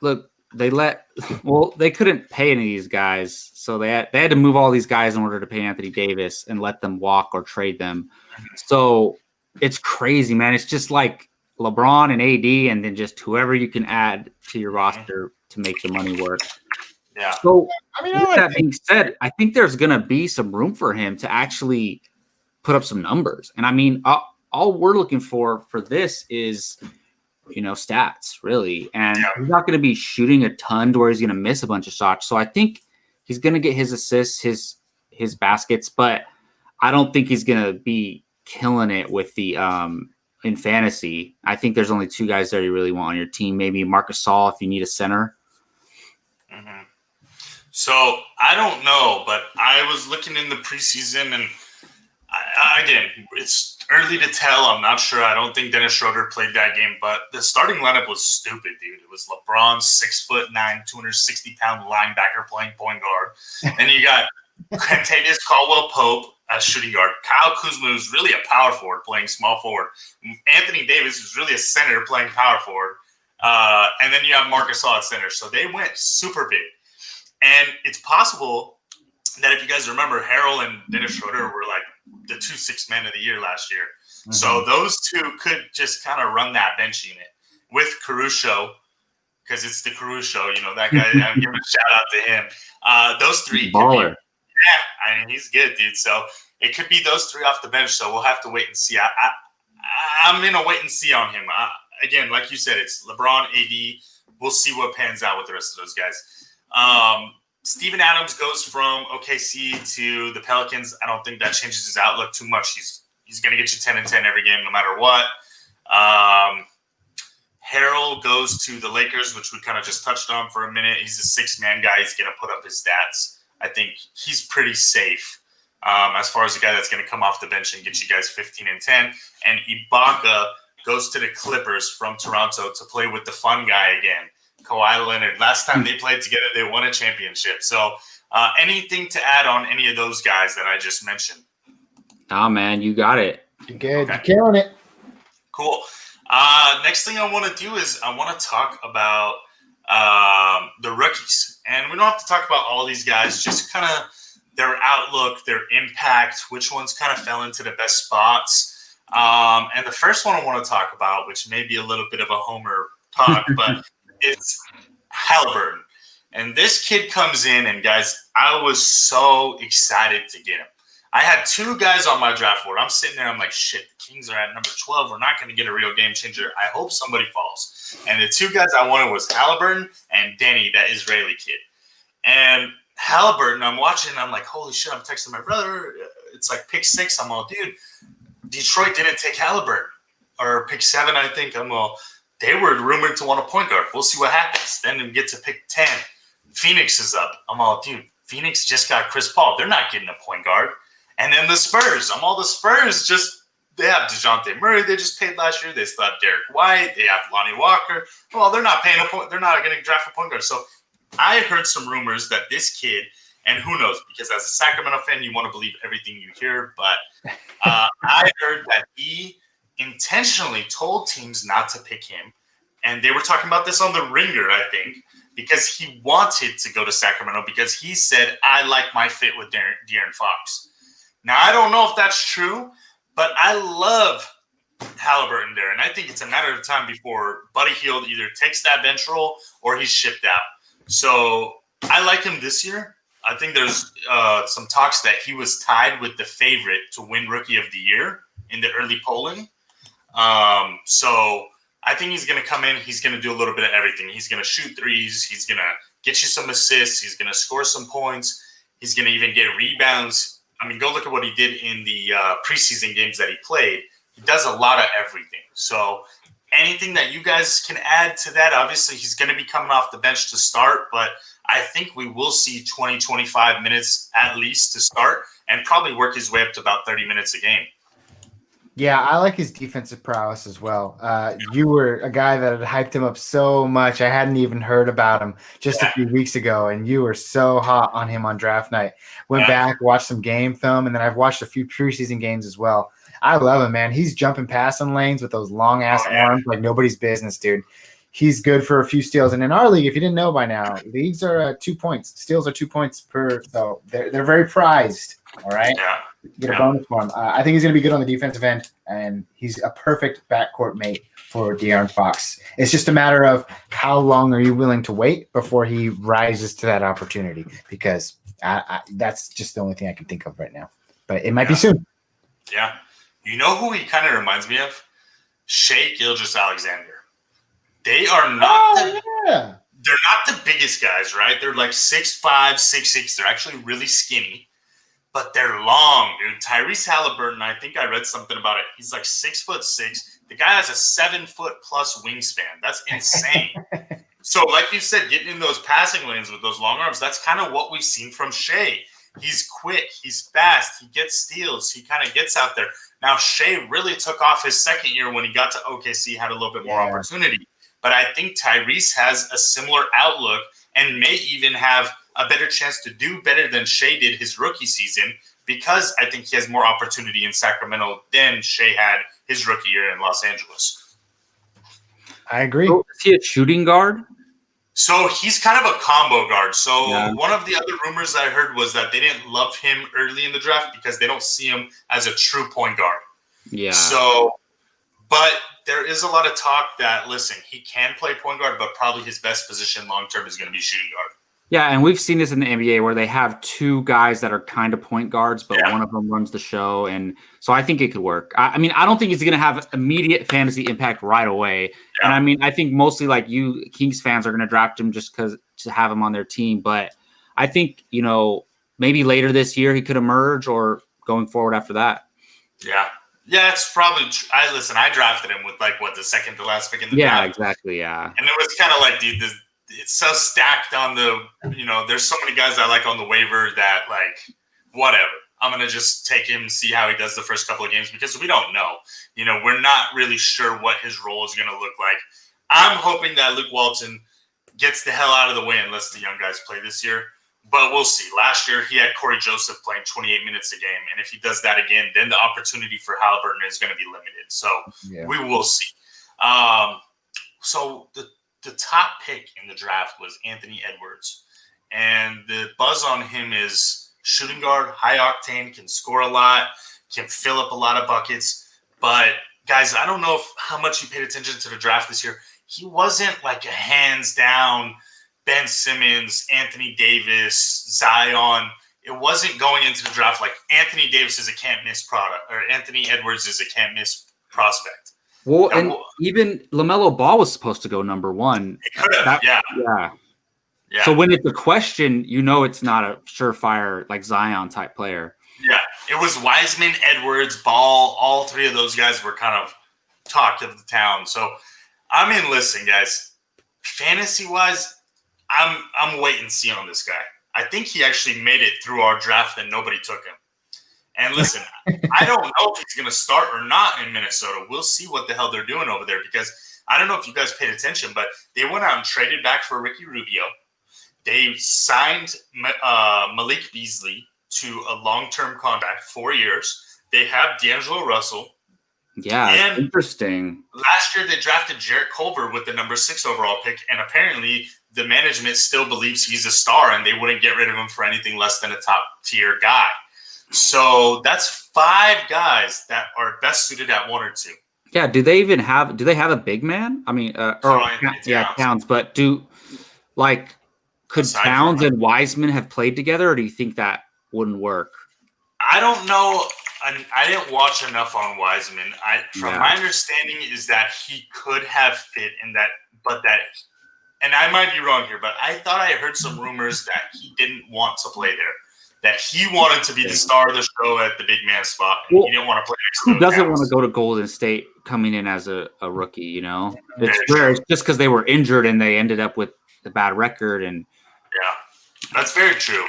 look, they couldn't pay any of these guys, so they had to move all these guys in order to pay Anthony Davis and let them walk or trade them. So it's crazy, man. It's just like LeBron and AD, and then just whoever you can add to your roster to make the money work. Yeah. So with that being said, I think there's going to be some room for him to actually put up some numbers. And I mean, all we're looking for this is, stats, really. And he's not going to be shooting a ton to where he's going to miss a bunch of shots. So I think he's going to get his assists, his baskets, but I don't think he's going to be killing it with the in fantasy. I think there's only 2 guys there you really want on your team. Maybe Marc Gasol if you need a center. Mm-hmm. So I don't know, but I was looking in the preseason, and again, it's early to tell. I'm not sure. I don't think Dennis Schroeder played that game, but the starting lineup was stupid, dude. It was LeBron, 6'9", 260-pound linebacker playing point guard. Then you got Kentavious Caldwell-Pope as shooting guard. Kyle Kuzma is really a power forward playing small forward. Anthony Davis is really a center playing power forward. And then you have Marc Gasol at center. So they went super big. And it's possible that if you guys remember, Harrell and Dennis Schroeder were like the 2 6 men of the year last year. Mm-hmm. So those two could just kind of run that bench unit with Caruso, because it's the Caruso, that guy. I'm giving a shout out to him. Those three. Baller. I mean, he's good, dude. So it could be those 3 off the bench. So we'll have to wait and see. I'm going to wait and see on him. Again, like you said, it's LeBron, AD. We'll see what pans out with the rest of those guys. Steven Adams goes from OKC to the Pelicans. I don't think that changes his outlook too much. He's going to get you 10 and 10 every game, no matter what. Harrell goes to the Lakers, which we kind of just touched on for a minute. He's a 6-man guy. He's going to put up his stats. I think he's pretty safe as far as a guy that's going to come off the bench and get you guys 15 and 10. And Ibaka goes to the Clippers from Toronto to play with the fun guy again, Kawhi Leonard. Last time they played together, they won a championship. So anything to add on any of those guys that I just mentioned? Oh, man, you got it. You're good. Okay. You're killing it. Cool. Next thing I want to do is I want to talk about the rookies. And we don't have to talk about all these guys, just kind of their outlook, their impact, which ones kind of fell into the best spots. And the first one I want to talk about, which may be a little bit of a homer talk, but it's Halliburton. And this kid comes in, and guys, I was so excited to get him. I had 2 guys on my draft board. I'm sitting there, I'm like, shit, the Kings are at number 12. We're not going to get a real game changer. I hope somebody falls. And the 2 guys I wanted was Halliburton and Denny, that Israeli kid. And Halliburton, I'm watching, I'm like, holy shit, I'm texting my brother. it's like pick 6. I'm all, dude, Detroit didn't take Halliburton. Or pick 7, I think. I'm all, they were rumored to want a point guard. We'll see what happens. Then we get to pick 10. Phoenix is up. I'm all, dude, Phoenix just got Chris Paul. They're not getting a point guard. And then the Spurs. I'm all, the Spurs they have DeJounte Murray they just paid last year. They still have Derek White. They have Lonnie Walker. Well, they're not paying a point. They're not going to draft a point guard. So I heard some rumors that this kid, and who knows, because as a Sacramento fan, you want to believe everything you hear. But I heard that he intentionally told teams not to pick him. And they were talking about this on The Ringer, I think, because he wanted to go to Sacramento because he said, I like my fit with De'Aaron Fox. Now, I don't know if that's true, but I love Halliburton there. And I think it's a matter of time before Buddy Hield either takes that bench role or he's shipped out. So I like him this year. I think there's some talks that he was tied with the favorite to win Rookie of the Year in the early polling. So I think he's going to come in. He's going to do a little bit of everything. He's going to shoot threes. He's going to get you some assists. He's going to score some points. He's going to even get rebounds. I mean, go look at what he did in the preseason games that he played. He does a lot of everything. So anything that you guys can add to that, obviously he's going to be coming off the bench to start, but I think we will see 20, 25 minutes at least to start and probably work his way up to about 30 minutes a game. Yeah, I like his defensive prowess as well. You were a guy that had hyped him up so much. I hadn't even heard about him just a few weeks ago, and you were so hot on him on draft night. Went back, watched some game film, and then I've watched a few preseason games as well. I love him, man. He's jumping passing lanes with those long-ass arms like nobody's business, dude. He's good for a few steals. And in our league, if you didn't know by now, leagues are 2 points. Steals are 2 points per. So they're very prized, all right? Yeah. Get a bonus for him. I think he's going to be good on the defensive end, and he's a perfect backcourt mate for De'Aaron Fox. It's just a matter of how long are you willing to wait before he rises to that opportunity, because that's just the only thing I can think of right now. But it might be soon. Yeah. You know who he kind of reminds me of? Shai Gilgeous-Alexander. They are not they're not the biggest guys, right? They're like 6'5", 6'6". They're actually really skinny. But they're long, dude. Tyrese Halliburton, I think I read something about it. He's like 6'6". The guy has a 7-foot plus wingspan. That's insane. So, like you said, getting in those passing lanes with those long arms, that's kind of what we've seen from Shai. He's quick. He's fast. He gets steals. He kind of gets out there. Now, Shai really took off his second year when he got to OKC, had a little bit more opportunity. But I think Tyrese has a similar outlook and may even have a better chance to do better than Shai did his rookie season, because I think he has more opportunity in Sacramento than Shai had his rookie year in Los Angeles. I agree. So is he a shooting guard? So he's kind of a combo guard. So one of the other rumors I heard was that they didn't love him early in the draft because they don't see him as a true point guard. Yeah. So, but there is a lot of talk that, listen, he can play point guard, but probably his best position long-term is going to be shooting guard. Yeah, and we've seen this in the NBA where they have two guys that are kind of point guards, but one of them runs the show. And so I think it could work. I mean, I don't think it's going to have immediate fantasy impact right away. Yeah. And I mean, I think mostly like you Kings fans are going to draft him just because to have him on their team. But I think, you know, maybe later this year he could emerge or going forward after that. Yeah. Yeah, it's probably true. I drafted him with the second to last pick in the draft. Yeah, exactly. Yeah. And it was kind of like, dude, it's so stacked on the, there's so many guys I like on the waiver that whatever. I'm going to just take him and see how he does the first couple of games because we don't know. We're not really sure what his role is going to look like. I'm hoping that Luke Walton gets the hell out of the way and lets the young guys play this year. But we'll see. Last year, he had Corey Joseph playing 28 minutes a game. And if he does that again, then the opportunity for Halliburton is going to be limited. So we will see. So the top pick in the draft was Anthony Edwards. And the buzz on him is shooting guard, high octane, can score a lot, can fill up a lot of buckets. But, guys, I don't know how much you paid attention to the draft this year. He wasn't like a hands-down Ben Simmons, Anthony Davis, Zion. It wasn't going into the draft like Anthony Davis is a can't-miss product or Anthony Edwards is a can't-miss prospect. Well, and even LaMelo Ball was supposed to go number one. It could have, yeah. So when it's a question, it's not a surefire like Zion type player. Yeah, It was Wiseman, Edwards, Ball. All three of those guys were kind of talk of the town. So, I mean, listen, guys, fantasy-wise, I'm wait and see on this guy. I think he actually made it through our draft and nobody took him. And listen, I don't know if he's going to start or not in Minnesota. We'll see what the hell they're doing over there because I don't know if you guys paid attention, but they went out and traded back for Ricky Rubio. They signed Malik Beasley to a long-term contract, 4 years. They have D'Angelo Russell. Yeah, and interesting. Last year, they drafted Jarrett Culver with the number 6 overall pick, and apparently the management still believes he's a star, and they wouldn't get rid of him for anything less than a top-tier guy. So that's 5 guys that are best suited at 1 or 2. Yeah, do they have a big man? I mean, Towns, but could Towns and Wiseman have played together, or do you think that wouldn't work? I don't know. I didn't watch enough on Wiseman. My understanding is that he could have fit in that, and I might be wrong here, but I thought I heard some rumors that he didn't want to play there, that he wanted to be the star of the show at the big man spot, and he didn't want to play next to Who doesn't want to go to Golden State coming in as a rookie, you know? It's rare. It's just because they were injured and they ended up with a bad record. And yeah, that's very true.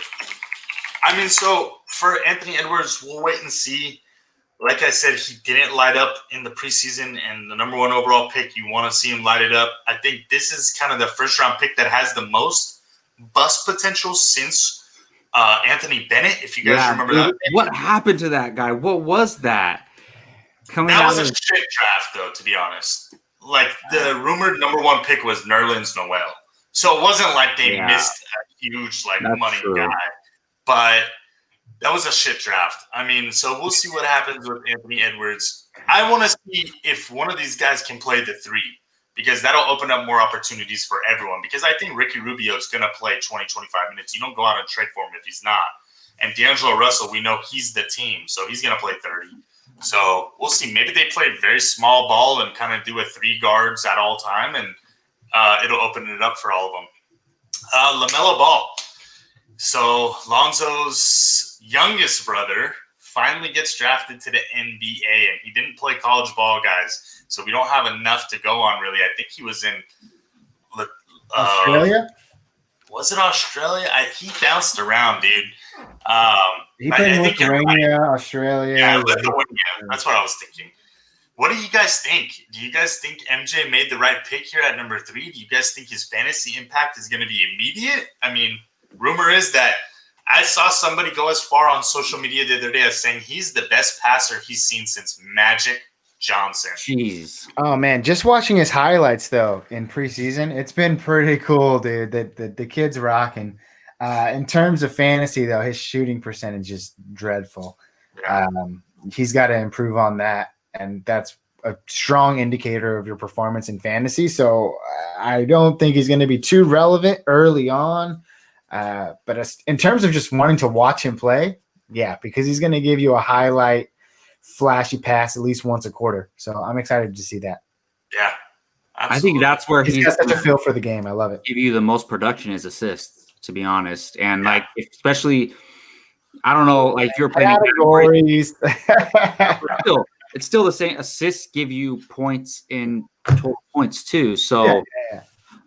I mean, so for Anthony Edwards, we'll wait and see. Like I said, he didn't light up in the preseason, and the number 1 overall pick, you want to see him light it up. I think this is kind of the first-round pick that has the most bust potential since Anthony Bennett, if you guys remember that. What happened to that guy? What was that? That was a shit draft, though, to be honest. Like, the rumored number 1 pick was Nerlens Noel. So it wasn't like they missed a huge, money guy. But that was a shit draft. I mean, so we'll see what happens with Anthony Edwards. I want to see if one of these guys can play the 3 because that'll open up more opportunities for everyone. Because I think Ricky Rubio is going to play 20, 25 minutes. You don't go out and trade for him if he's not. And D'Angelo Russell, we know he's the team, so he's going to play 30. So we'll see. Maybe they play very small ball and kind of do a 3 guards at all time, and it'll open it up for all of them. LaMelo Ball. So Lonzo's youngest brother finally gets drafted to the NBA, and he didn't play college ball, guys. So we don't have enough to go on, really. I think he was in Australia. Was it Australia? He bounced around, dude. He played in Lithuania, Australia. Yeah, Lithuania. That's what I was thinking. What do you guys think? Do you guys think MJ made the right pick here at number 3? Do you guys think his fantasy impact is going to be immediate? I mean, rumor is that I saw somebody go as far on social media the other day as saying he's the best passer he's seen since Magic Johnson. Jeez. Oh, man. Just watching his highlights, though, in preseason, it's been pretty cool, dude. The kid's rocking. In terms of fantasy, though, his shooting percentage is dreadful. Yeah. He's got to improve on that, and that's a strong indicator of your performance in fantasy. So I don't think he's going to be too relevant early on. But in terms of just wanting to watch him play, yeah, because he's going to give you a highlight, flashy pass at least once a quarter. So I'm excited to see that. Yeah, absolutely. I think that's where he's got such a feel for the game. I love it. Give you the most production is assists, to be honest, and especially, I don't know, if you're playing categories. It's still the same. Assists give you points in total points too. So,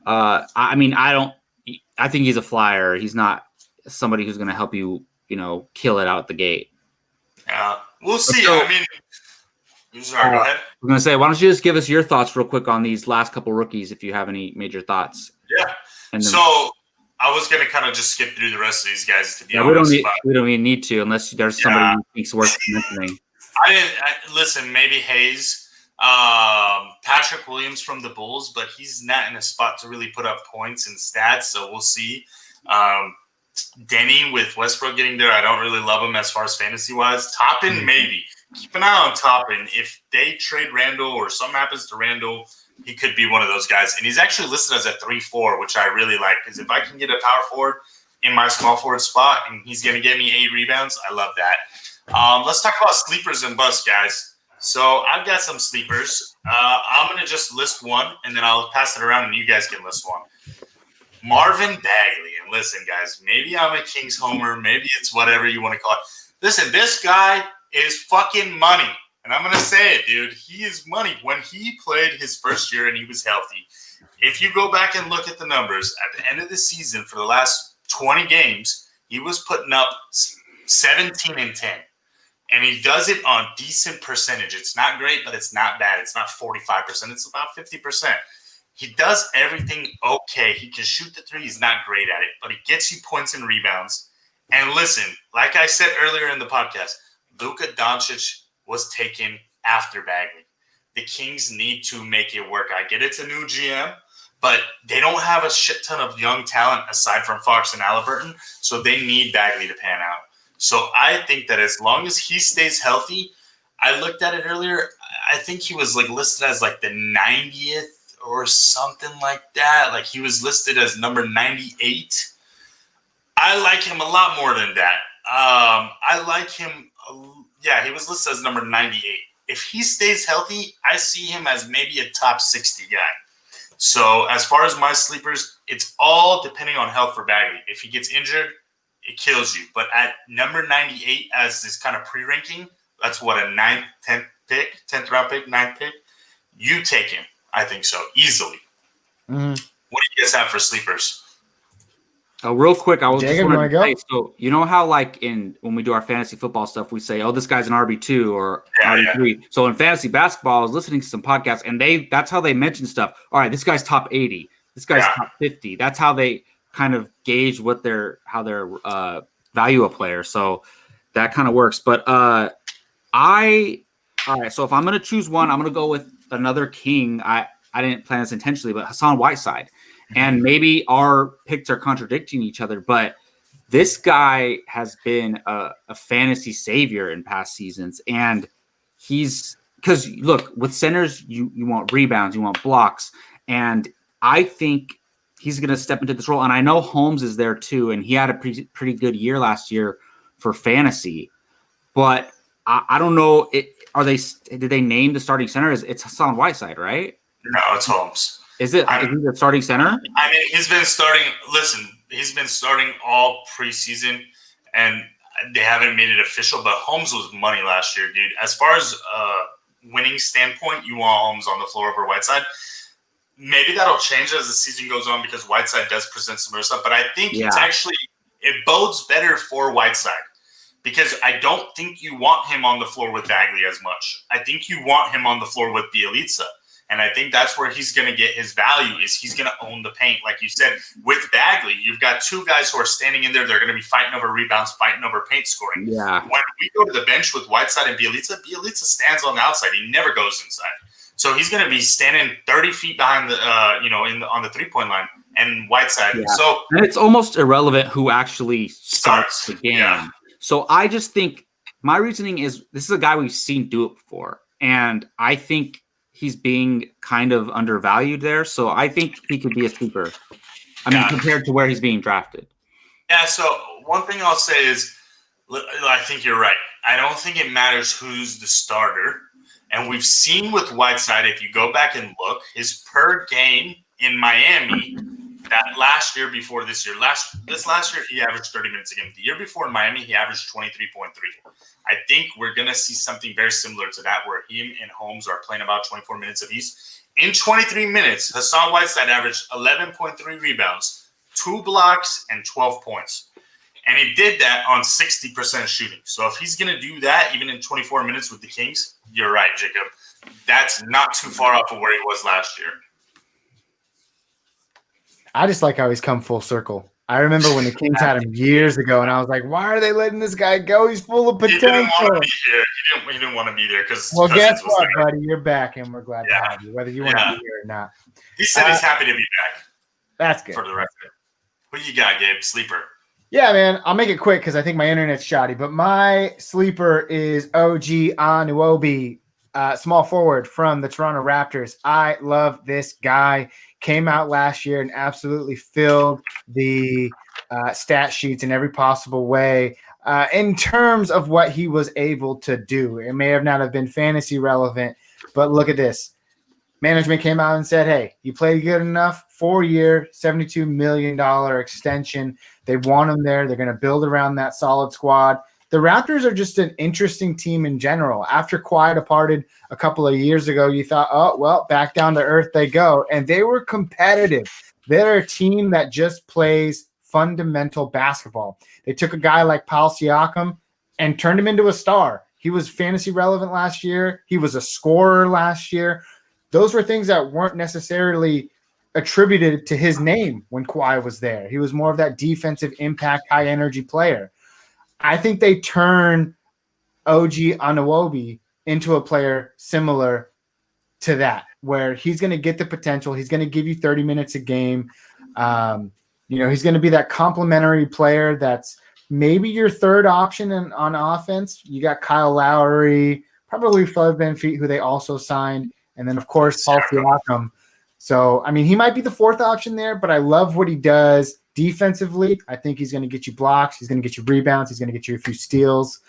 I mean, I think he's a flyer. He's not somebody who's going to help you, kill it out the gate. Yeah, we'll see. I mean, sorry, go ahead. I'm going to say, why don't you just give us your thoughts real quick on these last couple rookies, if you have any major thoughts? Yeah. So I was going to kind of just skip through the rest of these guys, to be honest. We don't even need to unless there's somebody who thinks worth mentioning. Listen, maybe Hayes, Patrick Williams from the Bulls, but he's not in a spot to really put up points and stats, so we'll see. Denny with Westbrook getting there, I don't really love him as far as fantasy-wise. Toppin, maybe. Keep an eye on Toppin. If they trade Randall or something happens to Randall, he could be one of those guys. And he's actually listed as a 3-4, which I really like, because if I can get a power forward in my small forward spot and he's going to get me 8 rebounds, I love that. Let's talk about sleepers and busts, guys. So I've got some sleepers. I'm going to just list one, and then I'll pass it around, and you guys can list one. Marvin Bagley. And listen, guys, maybe I'm a Kings homer. Maybe it's whatever you want to call it. Listen, this guy is fucking money. And I'm going to say it, dude. He is money. When he played his first year and he was healthy, if you go back and look at the numbers, at the end of the season for the last 20 games, he was putting up 17 and 10. And he does it on decent percentage. It's not great, but it's not bad. It's not 45%. It's about 50%. He does everything okay. He can shoot the three. He's not great at it, but he gets you points and rebounds. And listen, like I said earlier in the podcast, Luka Doncic was taken after Bagley. The Kings need to make it work. I get it's a new GM, but they don't have a shit ton of young talent aside from Fox and Halliburton, so they need Bagley to pan out. So I think that as long as he stays healthy, I looked at it earlier, I think he was like listed as like the 90th or something like that. Like he was listed as number 98. I like him a lot more than that. I like him. Yeah, he was listed as number 98. If he stays healthy, I see him as maybe a top 60 guy. So as far as my sleepers, it's all depending on health for Bagley. If he gets injured, it kills you. But at number 98 as this kind of pre-ranking, that's what, a 9th, 10th pick, 10th round pick, 9th pick. You take him. I think so, easily. Mm-hmm. What do you guys have for sleepers? Real quick, I was Jacob, just say, so you know how like when we do our fantasy football stuff, we say, oh, this guy's an RB2 or RB3. Yeah. So in fantasy basketball, I was listening to some podcasts, and that's how they mention stuff. All right, this guy's top 80. This guy's top 50. That's how they kind of gauge how their value a player. So that kind of works. But all right, so if I'm going to choose one, I'm going to go with another King. I didn't plan this intentionally, but Hassan Whiteside. And maybe our picks are contradicting each other, but this guy has been a fantasy savior in past seasons. And because look, with centers, you want rebounds, you want blocks. And I think he's going to step into this role. And I know Holmes is there too. And he had a pretty good year last year for fantasy, but I don't know. Did they name the starting center? It's Hassan Whiteside, right? No, it's Holmes. Is he the starting center? I mean, he's been starting. Listen, he's been starting all preseason, and they haven't made it official. But Holmes was money last year, dude. As far as winning standpoint, you want Holmes on the floor over Whiteside. Maybe that'll change as the season goes on because Whiteside does present some other stuff. But I think it bodes better for Whiteside because I don't think you want him on the floor with Bagley as much. I think you want him on the floor with Bielitsa. And I think that's where he's going to get his value is he's going to own the paint. Like you said, with Bagley, you've got two guys who are standing in there. They're going to be fighting over rebounds, fighting over paint scoring. Yeah. When we go to the bench with Whiteside and Bielitsa stands on the outside. He never goes inside. So he's going to be standing 30 feet behind the, on the 3-point line and Whiteside. Yeah. So and it's almost irrelevant who actually starts the game. Yeah. So I just think my reasoning is this is a guy we've seen do it before. And I think he's being kind of undervalued there. So I think he could be a sleeper. I mean, compared to where he's being drafted. Yeah, so one thing I'll say is I think you're right. I don't think it matters who's the starter. And we've seen with Whiteside, if you go back and look, his per game in Miami, that last year before this year, last year he averaged 30 minutes a game. The year before in Miami, he averaged 23.3. I think we're going to see something very similar to that where him and Holmes are playing about 24 minutes apiece. In 23 minutes, Hassan Whiteside averaged 11.3 rebounds, 2 blocks, and 12 points. And he did that on 60% shooting. So if he's going to do that even in 24 minutes with the Kings, you're right, Jacob. That's not too far off of where he was last year. I just like how he's come full circle. I remember when the Kings had him years ago, and I was like, why are they letting this guy go? He's full of potential. He didn't want to be here. He didn't want to be there because. Well, guess what, buddy? You're back, and we're glad to have you, whether you want to be here or not. He said he's happy to be back. That's good. For the record. What do you got, Gabe? Sleeper. Yeah, man. I'll make it quick because I think my internet's shoddy. But my sleeper is OG Anunoby, small forward from the Toronto Raptors. I love this guy. Came out last year and absolutely filled the stat sheets in every possible way in terms of what he was able to do. It may have not have been fantasy relevant, but look at this. Management came out and said, hey, you played good enough, 4-year, $72 million extension. They want him there. They're going to build around that solid squad. the Raptors are just an interesting team in general. After Kawhi departed a couple of years ago, you thought, oh, well, back down to earth they go. And they were competitive. They're a team that just plays fundamental basketball. They took a guy like Paul Siakam and turned him into a star. He was fantasy relevant last year. He was a scorer last year. Those were things that weren't necessarily attributed to his name when Kawhi was there. He was more of that defensive impact, high energy player. I think they turn OG Anunoby into a player similar to that, where he's going to get the potential. He's going to give you 30 minutes a game. He's going to be that complementary player that's maybe your third option on offense. You got Kyle Lowry, probably Fred VanVleet, who they also signed, and then, of course, Paul Siakam. So, I mean, he might be the fourth option there, but I love what he does defensively. I think he's going to get you blocks. He's going to get you rebounds. He's going to get you a few steals.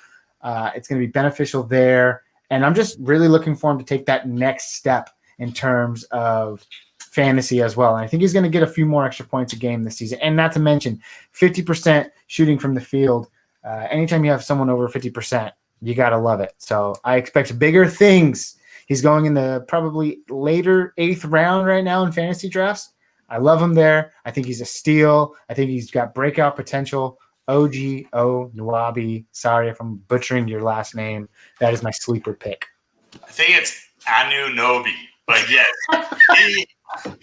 It's going to be beneficial there. And I'm just really looking for him to take that next step in terms of fantasy as well. And I think he's going to get a few more extra points a game this season. And not to mention 50% shooting from the field. Anytime you have someone over 50%, you got to love it. So I expect bigger things. He's going in the probably later 8th round right now in fantasy drafts. I love him there. I think he's a steal. I think he's got breakout potential. OG Anunoby. Sorry if I'm butchering your last name. That is my sleeper pick. I think it's Anunoby, but yes,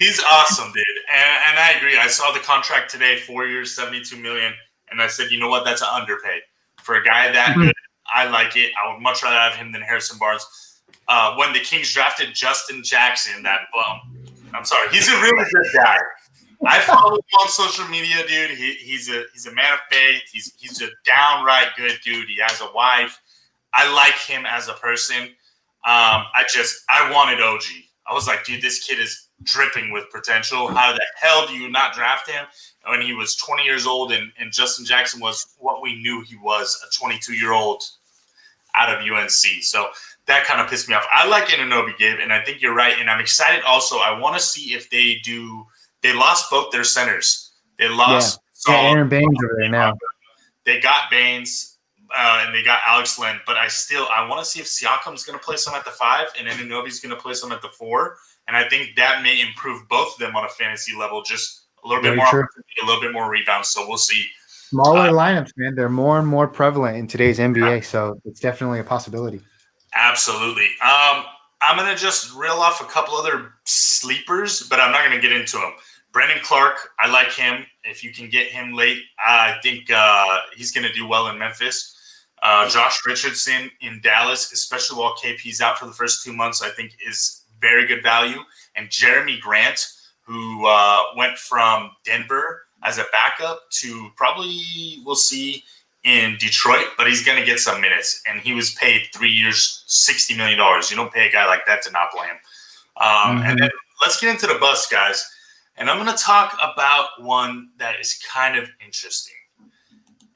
he's awesome, dude. And I agree. I saw the contract today, 4 years, $72 million, and I said, you know what? That's an underpay for a guy that good. I like it. I would much rather have him than Harrison Barnes. When the Kings drafted Justin Jackson, that bum. I'm sorry, he's a really good guy. I follow him on social media, dude. He's a man of faith. He's a downright good dude. He has a wife. I like him as a person. I wanted OG. I was like, dude, this kid is dripping with potential. How the hell do you not draft him when he was 20 years old and Justin Jackson was what we knew he was, a 22-year-old out of UNC. So that kind of pissed me off. I like Anunoby, Gabe, and I think you're right. And I'm excited also. I want to see if they do. They lost both their centers. They lost. Yeah, Aaron Baines over there now. They got Baines and they got Alex Len. But I want to see if Siakam's going to play some at the 5 and Anunoby's going to play some at the 4. And I think that may improve both of them on a fantasy level, just a little bit more opportunity, a little bit more rebounds. So we'll see. Smaller lineups, man. They're more and more prevalent in today's NBA, so it's definitely a possibility. Absolutely. I'm going to just reel off a couple other sleepers, but I'm not going to get into them. Brandon Clark, I like him. If you can get him late, I think he's going to do well in Memphis. Josh Richardson in Dallas, especially while KP's out for the first 2 months, I think is very good value. And Jeremy Grant, who went from Denver as a backup to probably, we'll see, in Detroit, but he's going to get some minutes. And he was paid 3 years, $60 million. You don't pay a guy like that to not play him. And then let's get into the bust, guys. And I'm going to talk about one that is kind of interesting.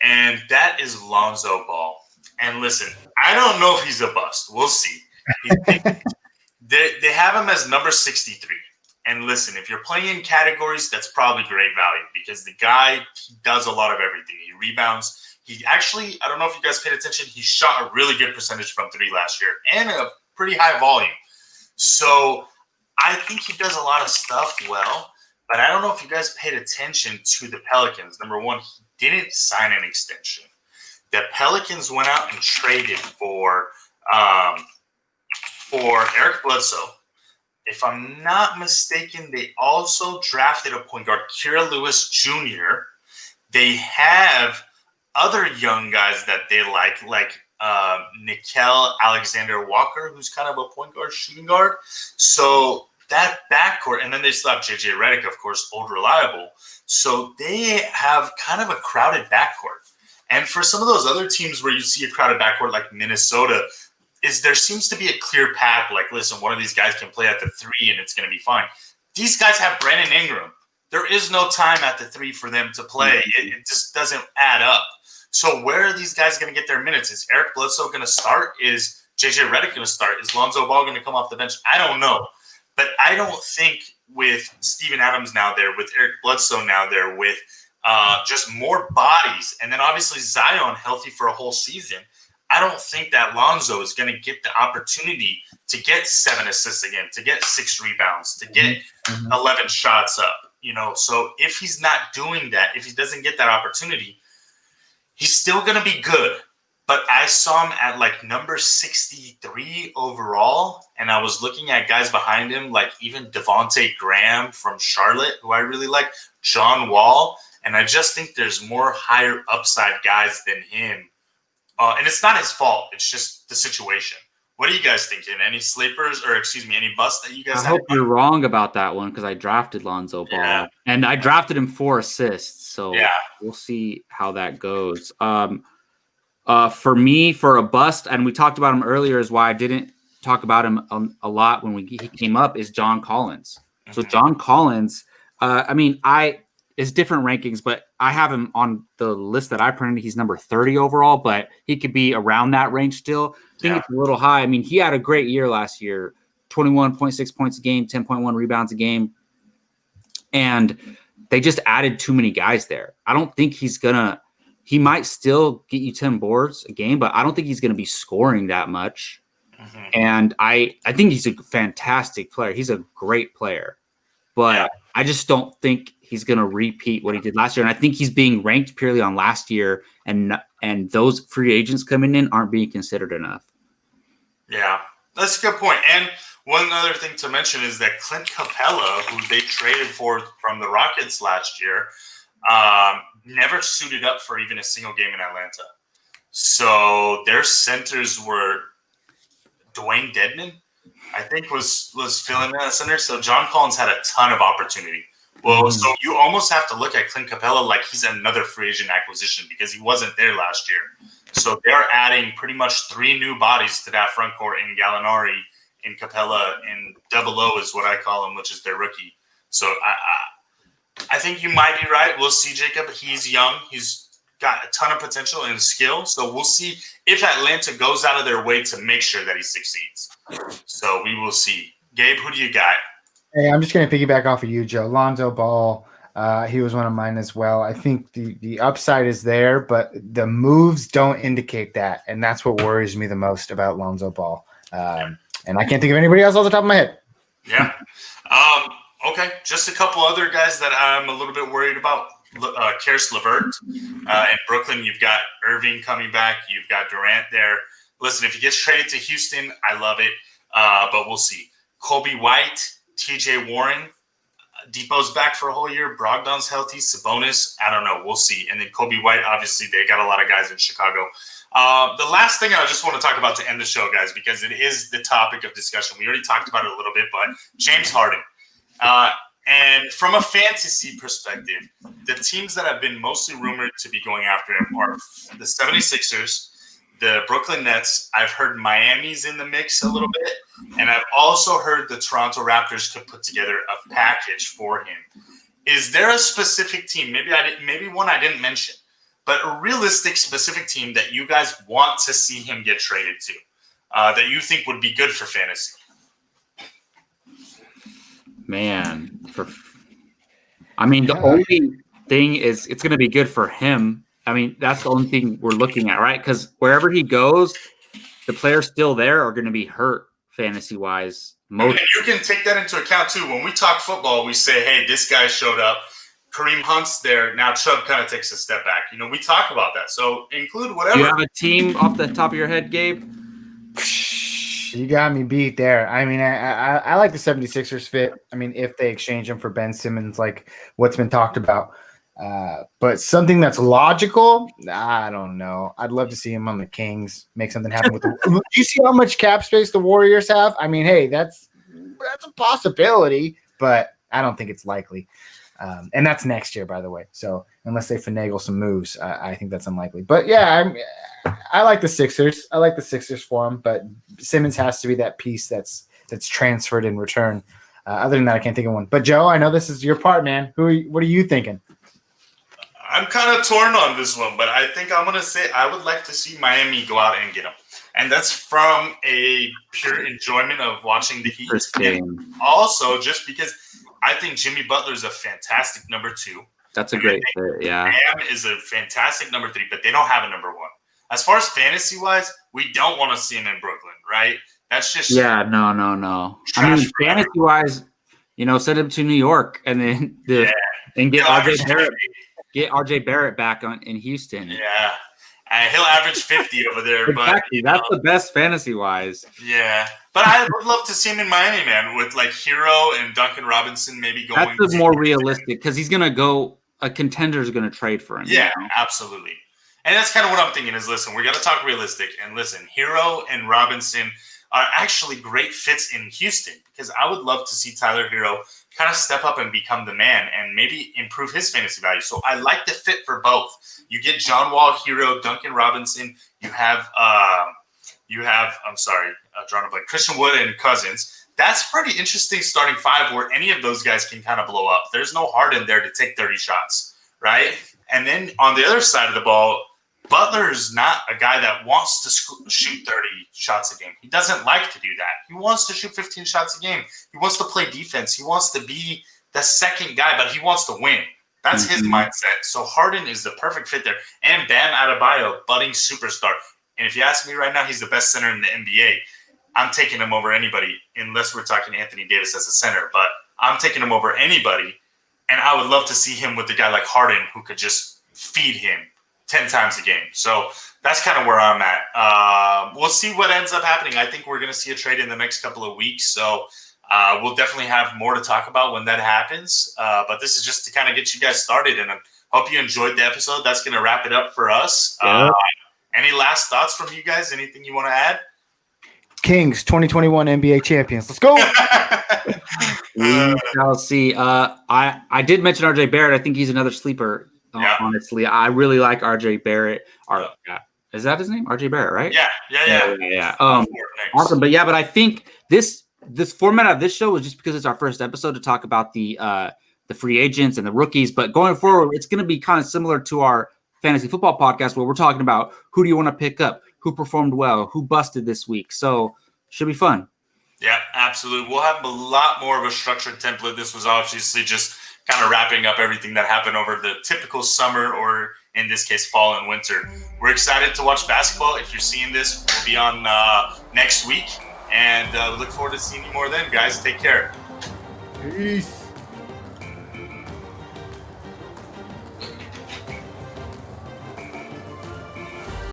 And that is Lonzo Ball. And listen, I don't know if he's a bust. We'll see. They have him as number 63. And listen, if you're playing in categories, that's probably great value because the guy, he does a lot of everything. He rebounds. He actually, I don't know if you guys paid attention, he shot a really good percentage from 3 last year and a pretty high volume. So I think he does a lot of stuff well, but I don't know if you guys paid attention to the Pelicans. Number one, he didn't sign an extension. The Pelicans went out and traded for Eric Bledsoe. If I'm not mistaken, they also drafted a point guard, Kira Lewis Jr. They have other young guys that they like Nickel Alexander-Walker, who's kind of a point guard, shooting guard. So that backcourt, and then they still have JJ Redick, of course, old reliable. So they have kind of a crowded backcourt. And for some of those other teams where you see a crowded backcourt like Minnesota, there seems to be a clear path. Like, listen, one of these guys can play at the 3 and it's going to be fine. These guys have Brandon Ingram. There is no time at the 3 for them to play. It just doesn't add up. So where are these guys going to get their minutes? Is Eric Bledsoe going to start? Is JJ Redick going to start? Is Lonzo Ball going to come off the bench? I don't know. But I don't think with Steven Adams now there, with Eric Bledsoe now there, with just more bodies, and then obviously Zion healthy for a whole season. I don't think that Lonzo is going to get the opportunity to get 7 assists again, to get 6 rebounds, to get 11 shots up. So if he's not doing that, if he doesn't get that opportunity, he's still going to be good. But I saw him at like number 63 overall, and I was looking at guys behind him, like even Devontae Graham from Charlotte, who I really like, John Wall, and I just think there's more higher upside guys than him. And it's not his fault. It's just the situation. What are you guys thinking? Any sleepers or, any busts that you guys I hope you're wrong about that one because I drafted Lonzo Ball. And I drafted him 4 assists. So we'll see how that goes. For me, for a bust, and we talked about him earlier, is why I didn't talk about him a lot when he came up, is John Collins. So John Collins, it's different rankings, but I have him on the list that I printed. He's number 30 overall, but he could be around that range still. I think it's a little high. I mean, he had a great year last year, 21.6 points a game, 10.1 rebounds a game. And they just added too many guys there. I don't think he might still get you 10 boards a game, but I don't think he's going to be scoring that much. And I think he's a fantastic player. He's a great player, but I just don't think he's going to repeat what he did last year. And I think he's being ranked purely on last year, and those free agents coming in aren't being considered enough. Yeah, that's a good point. And one other thing to mention is that Clint Capella, who they traded for from the Rockets last year, never suited up for even a single game in Atlanta. So their centers were Dwayne Dedman, I think, was filling in at center. So John Collins had a ton of opportunity. Well, so you almost have to look at Clint Capella like he's another free agent acquisition because he wasn't there last year. So they're adding pretty much 3 new bodies to that front court in Gallinari, in Capella, and Double O is what I call him, which is their rookie. So I think you might be right. We'll see, Jacob. He's young. He's got a ton of potential and skill. So we'll see if Atlanta goes out of their way to make sure that he succeeds. So we will see. Gabe, who do you got? Hey, I'm just going to piggyback off of you, Joe. Lonzo Ball, he was one of mine as well. I think the upside is there, but the moves don't indicate that, and that's what worries me the most about Lonzo Ball. And I can't think of anybody else off the top of my head. Yeah. Okay, just a couple other guys that I'm a little bit worried about. Karis LeVert. In Brooklyn, you've got Irving coming back. You've got Durant there. Listen, if he gets traded to Houston, I love it, but we'll see. Kobe White, TJ Warren, Depot's back for a whole year. Brogdon's healthy. Sabonis, I don't know. We'll see. And then Kobe White, obviously, they got a lot of guys in Chicago. The last thing I just want to talk about to end the show, guys, because it is the topic of discussion. We already talked about it a little bit, but James Harden. And from a fantasy perspective, the teams that have been mostly rumored to be going after him are the 76ers, the Brooklyn Nets. I've heard Miami's in the mix a little bit, and I've also heard the Toronto Raptors could put together a package for him. Is there a specific team, maybe one I didn't mention, but a realistic specific team that you guys want to see him get traded to, that you think would be good for fantasy? Man, the only thing is it's going to be good for him. I mean, that's the only thing we're looking at, right? Because wherever he goes, the players still there are going to be hurt fantasy-wise. And you can take that into account, too. When we talk football, we say, hey, this guy showed up. Kareem Hunt's there. Now Chubb kind of takes a step back. We talk about that. So include whatever. Do you have a team off the top of your head, Gabe? You got me beat there. I mean, I like the 76ers fit. I mean, if they exchange him for Ben Simmons, like what's been talked about. But something that's logical, I don't know. I'd love to see him on the Kings, make something happen with the – do you see how much cap space the Warriors have? I mean, hey, that's a possibility, but I don't think it's likely. And that's next year, by the way. So unless they finagle some moves, I think that's unlikely. But, yeah, I like the Sixers. I like the Sixers for him, but Simmons has to be that piece that's transferred in return. Other than that, I can't think of one. But, Joe, I know this is your part, man. What are you thinking? I'm kind of torn on this one, but I think I'm going to say I would like to see Miami go out and get him. And that's from a pure enjoyment of watching the Heat. And also, just because I think Jimmy Butler is a fantastic number 2. That's a great fit, yeah. Bam is a fantastic number 3, but they don't have a number 1. As far as fantasy-wise, we don't want to see him in Brooklyn, right? That's just no. I mean, fantasy-wise, send him to New York and then get RJ Barrett back in Houston. Yeah. He'll average 50 over there. Exactly. But that's the best fantasy-wise. Yeah. But I would love to see him in Miami, man, with like Hero and Duncan Robinson maybe going. That's more realistic because he's going to go – a contender is going to trade for him. Yeah, absolutely. And that's kind of what I'm thinking is, listen, we're going to talk realistic. And listen, Hero and Robinson are actually great fits in Houston because I would love to see Tyler Hero kind of step up and become the man and maybe improve his fantasy value. So I like the fit for both. You get John Wall, Hero, Duncan Robinson. You have drawing a blank, Christian Wood and Cousins. That's pretty interesting starting 5 where any of those guys can kind of blow up. There's no Harden there to take 30 shots, right? And then on the other side of the ball, Butler's not a guy that wants to shoot 30 shots a game. He doesn't like to do that. He wants to shoot 15 shots a game. He wants to play defense. He wants to be the second guy, but he wants to win. That's his mindset. So Harden is the perfect fit there. And Bam Adebayo, budding superstar. And if you ask me right now, he's the best center in the NBA. I'm taking him over anybody, unless we're talking Anthony Davis as a center. But I'm taking him over anybody. And I would love to see him with a guy like Harden who could just feed him 10 times a game. So that's kind of where I'm at. We'll see what ends up happening. I think we're going to see a trade in the next couple of weeks. So we'll definitely have more to talk about when that happens. But this is just to kind of get you guys started. And I hope you enjoyed the episode. That's going to wrap it up for us. Any last thoughts from you guys? Anything you want to add? Kings 2021 NBA champions. Let's go. We shall see. I did mention RJ Barrett. I think he's another sleeper. Honestly, I really like RJ Barrett. Is that his name? RJ Barrett, right? Yeah. Awesome. But I think this format of this show was just because it's our first episode to talk about the free agents and the rookies. But going forward, it's going to be kind of similar to our fantasy football podcast where we're talking about who do you want to pick up, who performed well, who busted this week. So should be fun. Yeah, absolutely. We'll have a lot more of a structured template. This was obviously just kind of wrapping up everything that happened over the typical summer or in this case, fall and winter. We're excited to watch basketball. If you're seeing this, we'll be on next week. And we look forward to seeing you more then, guys. Take care. Peace.